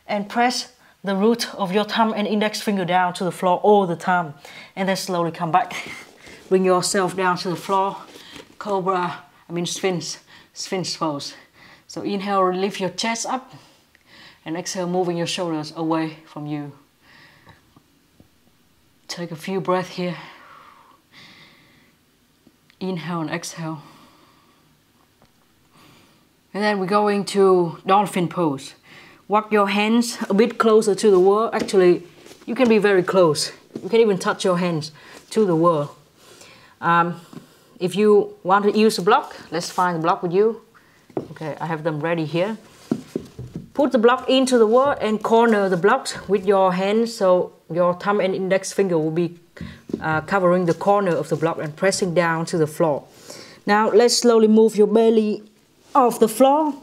And press the root of your thumb and index finger down to the floor all the time. And then slowly come back. Bring yourself down to the floor. cobra, sphinx pose. So inhale, lift your chest up, and exhale, moving your shoulders away from you. Take a few breaths here. Inhale and exhale. And then we're going to dolphin pose. Walk your hands a bit closer to the wall. Actually, you can be very close. You can even touch your hands to the wall. If you want to use a block, let's find a block with you. Okay, I have them ready here. Put the block into the wall and corner the blocks with your hands, so your thumb and index finger will be covering the corner of the block and pressing down to the floor. Now let's slowly move your belly off the floor.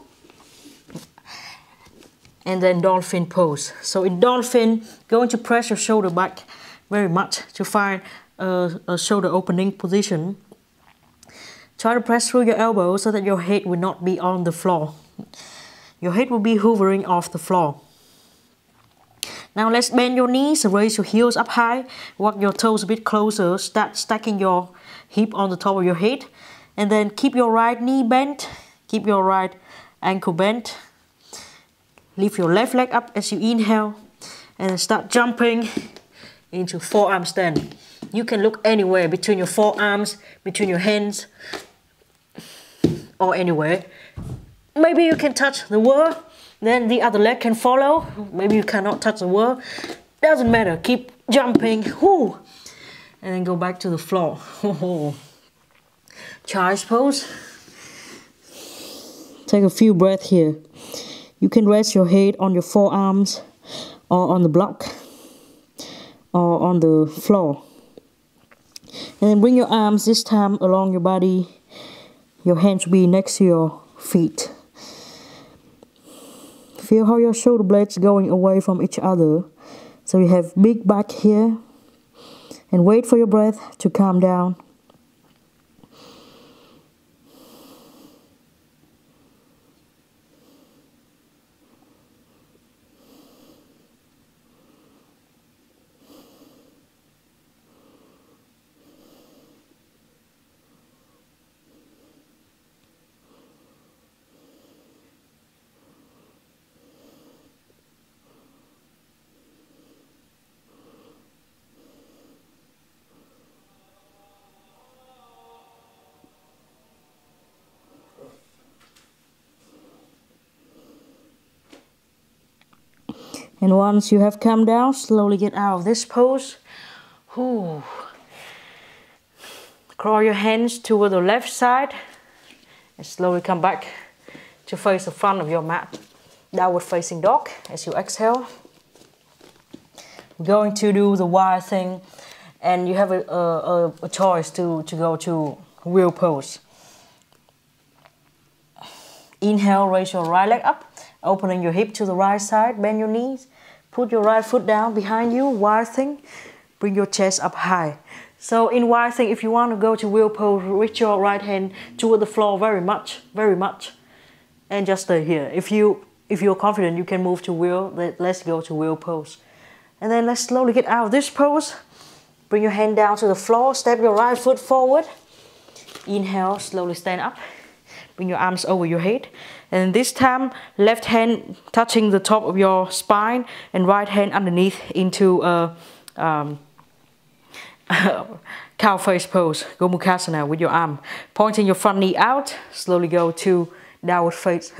And then dolphin pose. So in dolphin, going to press your shoulder back very much to find a shoulder opening position. Try to press through your elbows so that your head will not be on the floor. Your head will be hovering off the floor. Now let's bend your knees, raise your heels up high, walk your toes a bit closer, start stacking your hip on the top of your head. And then keep your right knee bent, keep your right ankle bent. Lift your left leg up as you inhale and then start jumping into forearm stand. You can look anywhere between your forearms, between your hands, or anywhere. Maybe you can touch the wall, then the other leg can follow. Maybe you cannot touch the wall. Doesn't matter, keep jumping. Whoo! And then go back to the floor. Child's pose. Take a few breaths here. You can rest your head on your forearms or on the block or on the floor. And then bring your arms this time along your body. Your hands will be next to your feet. Feel how your shoulder blades going away from each other. So you have big back here. And wait for your breath to calm down. And once you have calmed down, slowly get out of this pose. Ooh. Crawl your hands toward the left side and slowly come back to face the front of your mat. Downward facing dog as you exhale. We're going to do the wire thing, and you have a choice to go to wheel pose. Inhale, raise your right leg up, opening your hip to the right side, bend your knees, put your right foot down behind you, wire thing, bring your chest up high. So in wire thing, if you want to go to wheel pose, reach your right hand toward the floor very much, and just stay here. If you're confident, you can move to wheel. Let's go to wheel pose. And then let's slowly get out of this pose. Bring your hand down to the floor, step your right foot forward. Inhale, slowly stand up. Bring your arms over your head. And this time, left hand touching the top of your spine and right hand underneath into a cow face pose, Gomukhasana, with your arm. Pointing your front knee out, slowly go to downward face,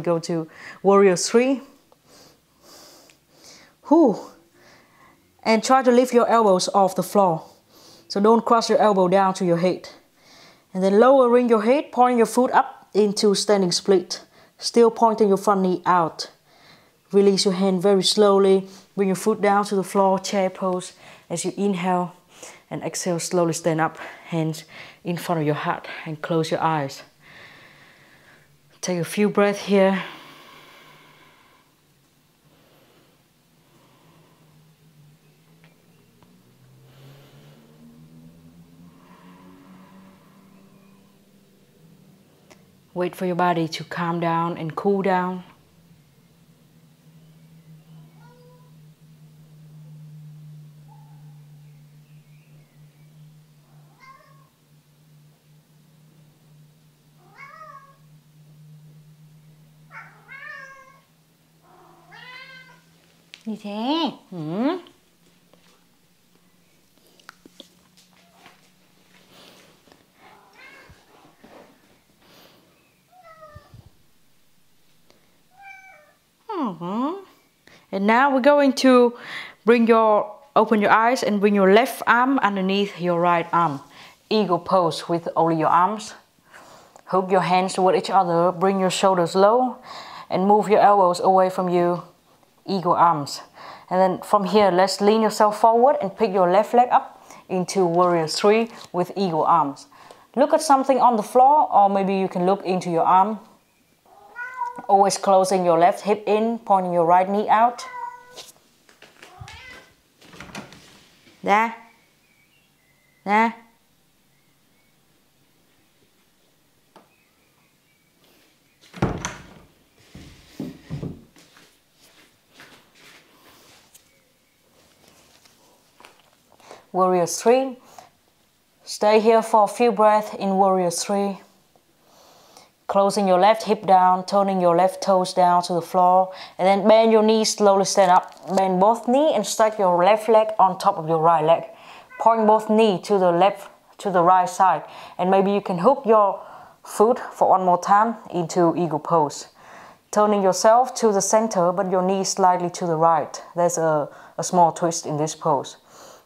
go to warrior 3. Whew. And try to lift your elbows off the floor. So don't cross your elbow down to your head. And then lowering your head, pointing your foot up into standing split. Still pointing your front knee out. Release your hand very slowly. Bring your foot down to the floor, chair pose. As you inhale and exhale, slowly stand up. Hands in front of your heart and close your eyes. Take a few breaths here. Wait for your body to calm down and cool down. Gì thế? And now we're going to open your eyes and bring your left arm underneath your right arm. Eagle pose with only your arms. Hook your hands toward each other, bring your shoulders low and move your elbows away from you. Eagle arms. And then from here, let's lean yourself forward and pick your left leg up into warrior 3 with eagle arms. Look at something on the floor, or maybe you can look into your arm. Always closing your left hip in, pointing your right knee out. Ra. Ra. Warrior 3. Stay here for a few breaths in Warrior 3. Closing your left hip down, turning your left toes down to the floor, and then bend your knees, slowly stand up. Bend both knees and stack your left leg on top of your right leg. Point both knees to the right side, and maybe you can hook your foot for one more time into eagle pose. Turning yourself to the center, but your knees slightly to the right. There's a small twist in this pose.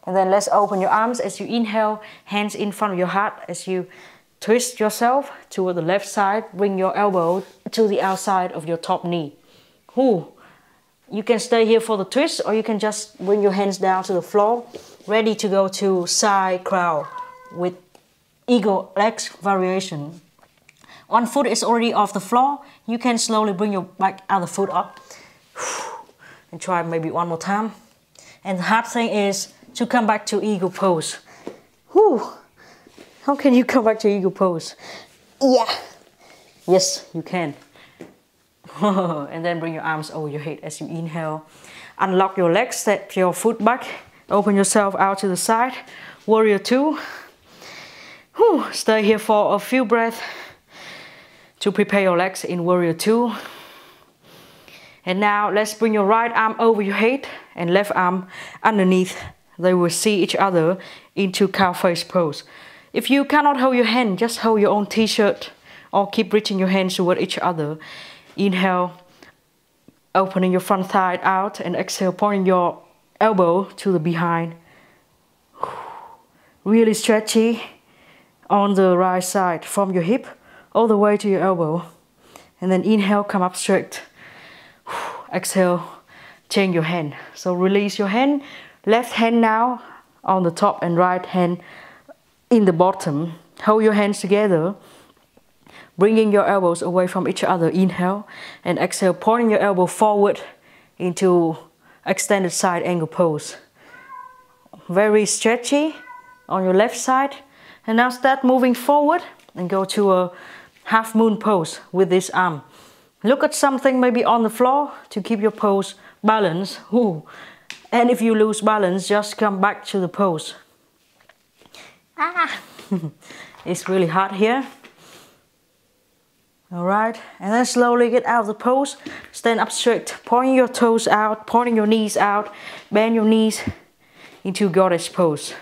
And then let's open your arms as you inhale, hands in front of your heart as you twist yourself toward the left side. Bring your elbow to the outside of your top knee. You can stay here for the twist, or you can just bring your hands down to the floor, ready to go to side crawl with eagle legs variation. One foot is already off the floor. You can slowly bring your back other foot up. And try maybe one more time. And the hard thing is to come back to eagle pose. How can you come back to eagle pose? Yeah. Yes, you can. And then bring your arms over your head as you inhale. Unlock your legs, step your foot back. Open yourself out to the side. Warrior 2. Stay here for a few breaths to prepare your legs in Warrior 2. And now let's bring your right arm over your head and left arm underneath. They will see each other into cow face pose. If you cannot hold your hand, just hold your own t-shirt or keep reaching your hands toward each other. Inhale, opening your front thigh out, and exhale, pointing your elbow to the behind. Really stretchy on the right side from your hip all the way to your elbow. And then inhale, come up straight. Exhale, change your hand. So release your hand. Left hand now on the top and right hand in the bottom. Hold your hands together, bringing your elbows away from each other. Inhale and exhale, pointing your elbow forward into extended side angle pose. Very stretchy on your left side. And now start moving forward and go to a half moon pose with this arm. Look at something maybe on the floor to keep your pose balanced. And if you lose balance, just come back to the pose. It's really hot here. Alright, and then slowly get out of the pose. Stand up straight, pointing your toes out, pointing your knees out. Bend your knees into goddess pose.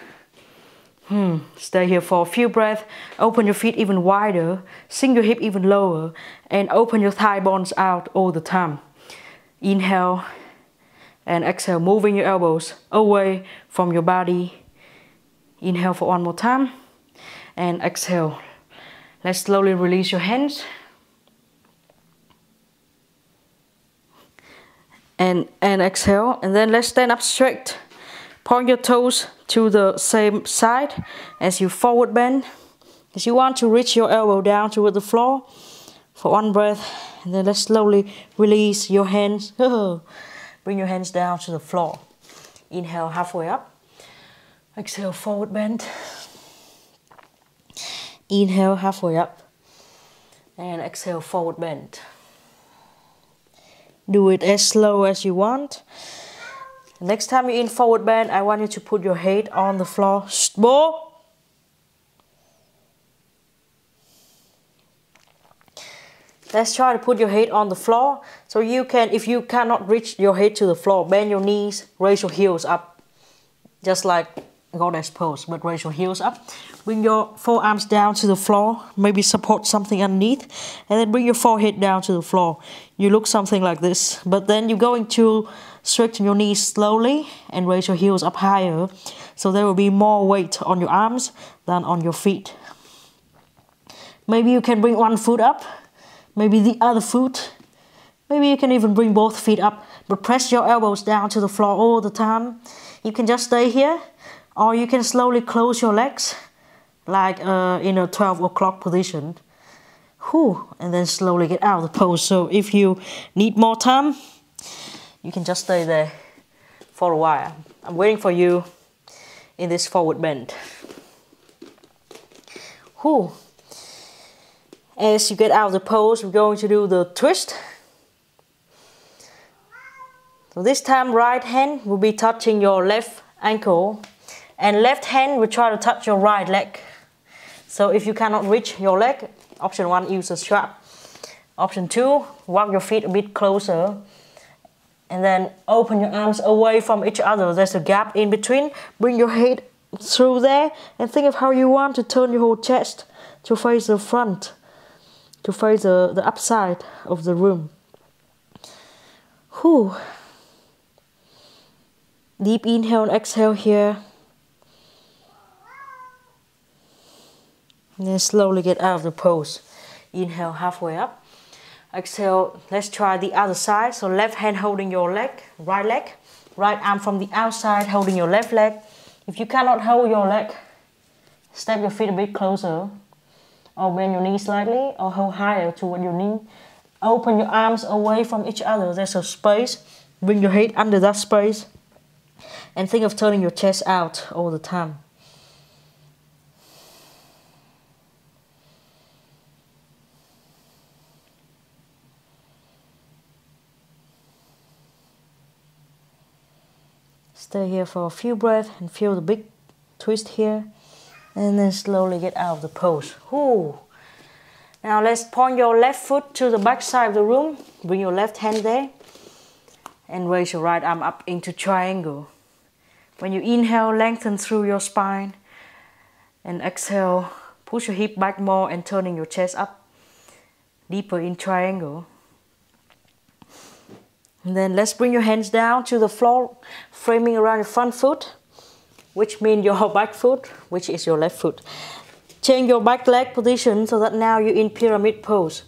Stay here for a few breaths. Open your feet even wider. Sink your hip even lower. And open your thigh bones out all the time. Inhale and exhale, moving your elbows away from your body. Inhale for one more time. And exhale. Let's slowly release your hands. And exhale. And then let's stand up straight. Point your toes to the same side as you forward bend. As you want to reach your elbow down toward the floor for one breath. And then let's slowly release your hands. Bring your hands down to the floor. Inhale halfway up. Exhale, forward bend. Inhale halfway up. And exhale, forward bend. Do it as slow as you want. Next time you're in forward bend, I want you to put your head on the floor. Let's try to put your head on the floor. So you can, if you cannot reach your head to the floor, bend your knees, raise your heels up. Just like goddess pose, but raise your heels up. Bring your forearms down to the floor, maybe support something underneath, and then bring your forehead down to the floor. You look something like this, but then you're going to straighten your knees slowly and raise your heels up higher, so there will be more weight on your arms than on your feet. Maybe you can bring one foot up, maybe the other foot. Maybe you can even bring both feet up, but press your elbows down to the floor all the time. You can just stay here, or you can slowly close your legs, like in a 12 o'clock position. And then slowly get out of the pose. So if you need more time, you can just stay there for a while. I'm waiting for you in this forward bend. As you get out of the pose, we're going to do the twist. So this time, right hand will be touching your left ankle, and left hand will try to touch your right leg. So if you cannot reach your leg, option 1, use a strap. Option 2, walk your feet a bit closer, and then open your arms away from each other. There's a gap in between. Bring your head through there, and think of how you want to turn your whole chest to face the front, to face the upside of the room. Deep inhale and exhale here. And then slowly get out of the pose. Inhale halfway up. Exhale, let's try the other side. So left hand holding your leg. Right arm from the outside holding your left leg. If you cannot hold your leg, step your feet a bit closer. Or bend your knee slightly, or hold higher toward your knee. Open your arms away from each other. There's a space. Bring your head under that space. And think of turning your chest out all the time. Stay here for a few breaths and feel the big twist here. And then slowly get out of the pose. Now let's point your left foot to the back side of the room. Bring your left hand there. And raise your right arm up into triangle. When you inhale, lengthen through your spine. And exhale, push your hip back more and turning your chest up. Deeper in triangle. And then let's bring your hands down to the floor, framing around your front foot, which means your back foot, which is your left foot. Change your back leg position so that now you're in pyramid pose.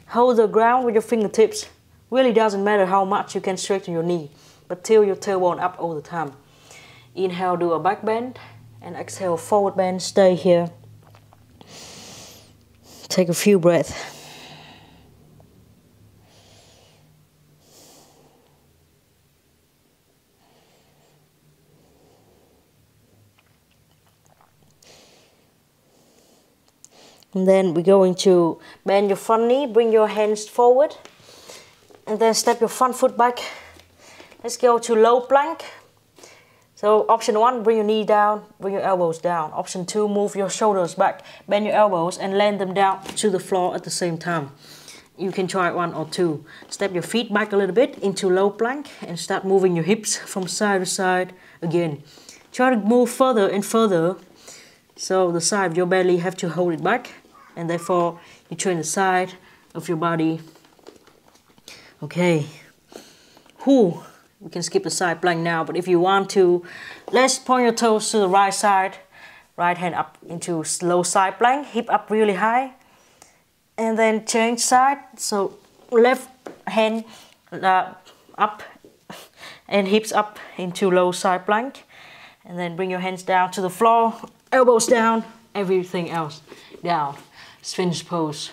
Hold the ground with your fingertips. Really doesn't matter how much you can straighten your knee, but till your tailbone up all the time. Inhale, do a back bend, and exhale, forward bend. Stay here. Take a few breaths. And then we're going to bend your front knee, bring your hands forward, and then step your front foot back. Let's go to low plank. So option 1, bring your knee down, bring your elbows down. Option 2, move your shoulders back, bend your elbows and land them down to the floor at the same time. You can try 1 or 2. Step your feet back a little bit into low plank and start moving your hips from side to side again. Try to move further and further, so the side of your belly have to hold it back, and therefore you train the side of your body. Okay. We can skip the side plank now, but if you want to, let's point your toes to the right side. Right hand up into low side plank, hip up really high. And then change side, so left hand up and hips up into low side plank. And then bring your hands down to the floor, elbows down, everything else down. Sphinx pose.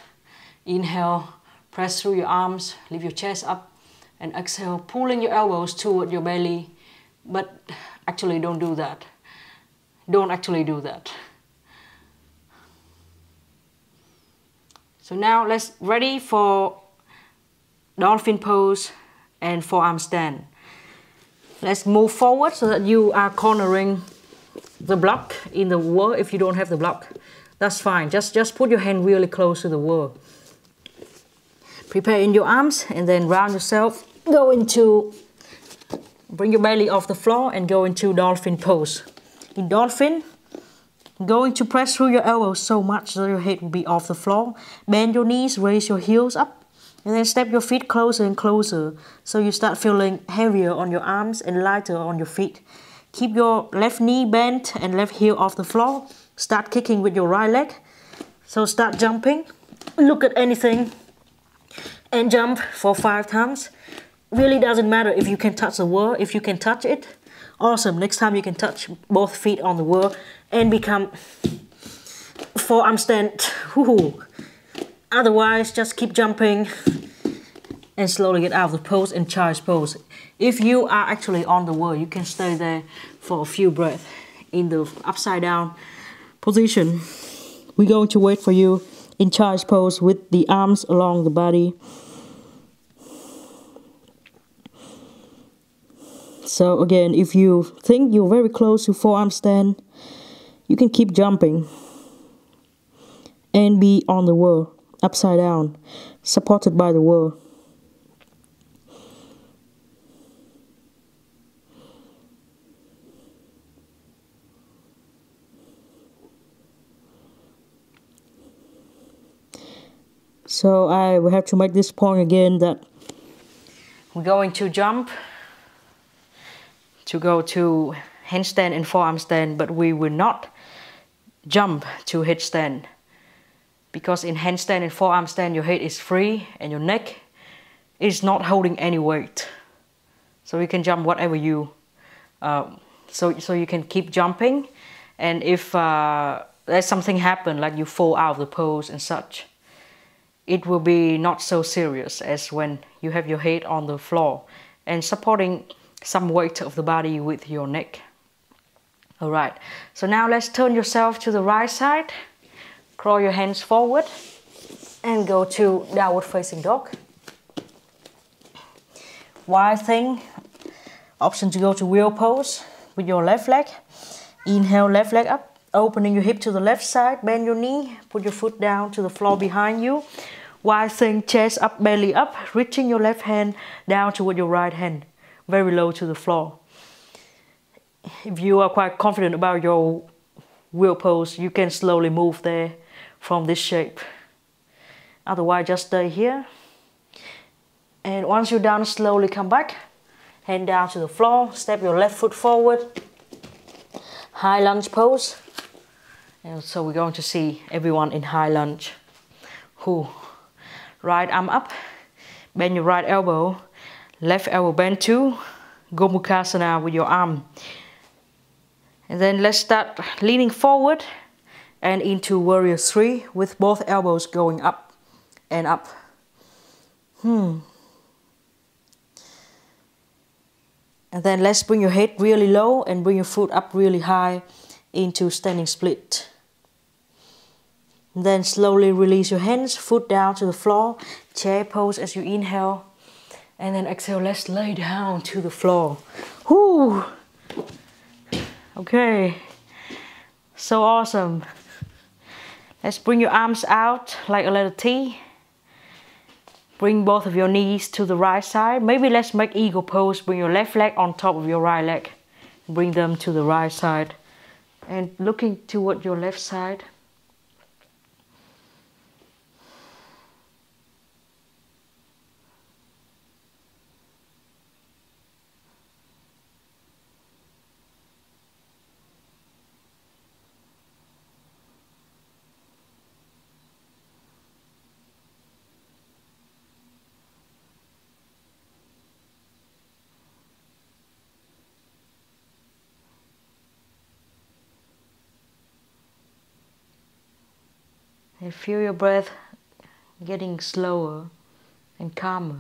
Inhale, press through your arms, lift your chest up. And exhale, pulling your elbows toward your belly. But actually don't do that. Don't actually do that. So now let's ready for dolphin pose and forearm stand. Let's move forward so that you are cornering the block in the wall. If you don't have the block, that's fine. Just put your hand really close to the wall. Prepare in your arms and then round yourself. Bring your belly off the floor and go into dolphin pose. In dolphin, going to press through your elbows so much that your head will be off the floor. Bend your knees, raise your heels up, and then step your feet closer and closer so you start feeling heavier on your arms and lighter on your feet. Keep your left knee bent and left heel off the floor. Start kicking with your right leg. So start jumping. Look at anything and jump for 5 times. Really doesn't matter if you can touch the wall. If you can touch it, awesome. Next time you can touch both feet on the wall and become forearm stand. Otherwise, just keep jumping and slowly get out of the pose and child's pose. If you are actually on the wall, you can stay there for a few breaths in the upside down position. We're going to wait for you in child's pose with the arms along the body. So again, if you think you're very close to forearm stand, you can keep jumping and be on the wall, upside down, supported by the wall. So I will have to make this point again that we're going to jump to go to handstand and forearm stand, but we will not jump to headstand, because in handstand and forearm stand your head is free and your neck is not holding any weight. So you can jump whatever you so you can keep jumping, and if there's something happen like you fall out of the pose and such, it will be not so serious as when you have your head on the floor and supporting some weight of the body with your neck. Alright, so now let's turn yourself to the right side. Crawl your hands forward and go to downward facing dog. Wild thing, option to go to wheel pose with your left leg. Inhale, left leg up, opening your hip to the left side, bend your knee, put your foot down to the floor behind you. Wild thing, chest up, belly up, reaching your left hand down toward your right hand, very low to the floor. If you are quite confident about your wheel pose, you can slowly move there from this shape. Otherwise, just stay here. And once you're down, slowly come back. Hand down to the floor, step your left foot forward. High lunge pose. And so we're going to see everyone in high lunge. Right arm up, bend your right elbow, left elbow bend too. Gomukhasana with your arm. And then let's start leaning forward and into warrior 3 with both elbows going up and up. And then let's bring your head really low and bring your foot up really high into standing split. And then slowly release your hands, foot down to the floor, chair pose as you inhale. And then exhale, let's lay down to the floor. Okay, so awesome. Let's bring your arms out like a letter T. Bring both of your knees to the right side. Maybe let's make eagle pose. Bring your left leg on top of your right leg. Bring them to the right side. And looking toward your left side. And feel your breath getting slower and calmer.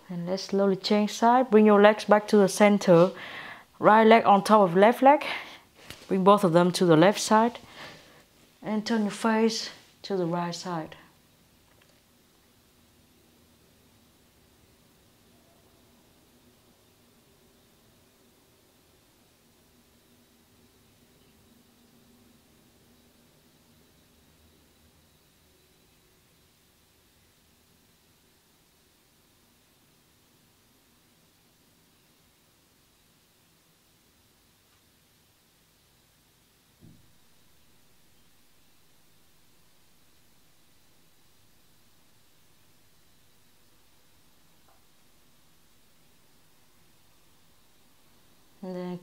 And let's slowly change side. Bring your legs back to the center. Right leg on top of left leg. Bring both of them to the left side. And turn your face to the right side.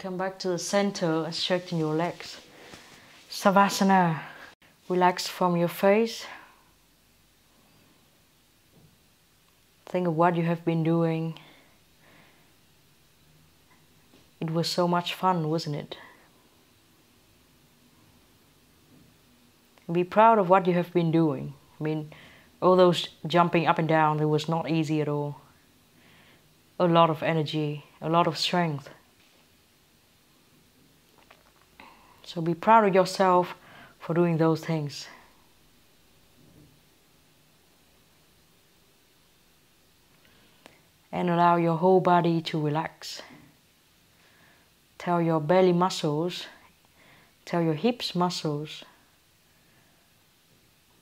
come back to the center and straighten your legs. Savasana. Relax from your face. Think of what you have been doing. It was so much fun, wasn't it? Be proud of what you have been doing. I mean, all those jumping up and down, it was not easy at all. A lot of energy, a lot of strength. So be proud of yourself for doing those things. And allow your whole body to relax. Tell your belly muscles, tell your hips muscles,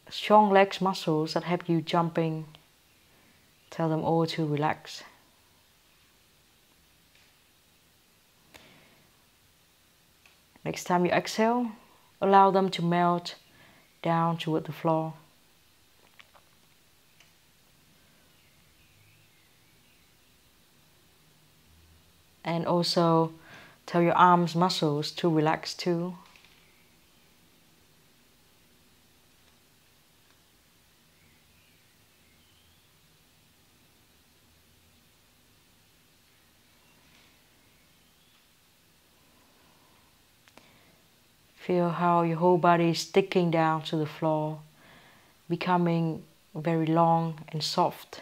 strong legs muscles that have you jumping, tell them all to relax. Next time you exhale, allow them to melt down toward the floor. And also tell your arms muscles to relax too. Feel how your whole body is sticking down to the floor, becoming very long and soft.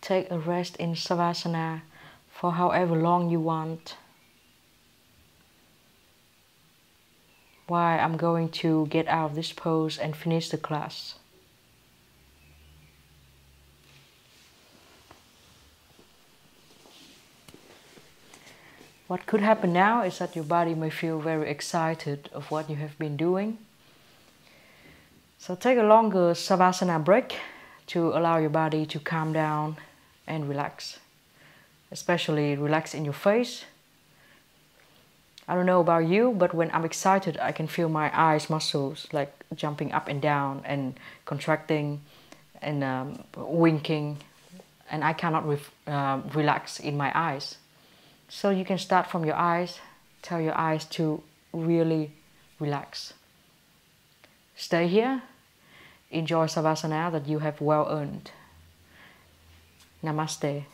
Take a rest in Savasana for however long you want. While I'm going to get out of this pose and finish the class. What could happen now is that your body may feel very excited of what you have been doing. So take a longer Savasana break to allow your body to calm down and relax. Especially relax in your face. I don't know about you, but when I'm excited, I can feel my eyes muscles like jumping up and down and contracting and winking, and I cannot relax in my eyes. So you can start from your eyes, tell your eyes to really relax. Stay here, enjoy Savasana that you have well earned. Namaste.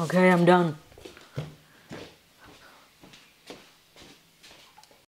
Okay, I'm done.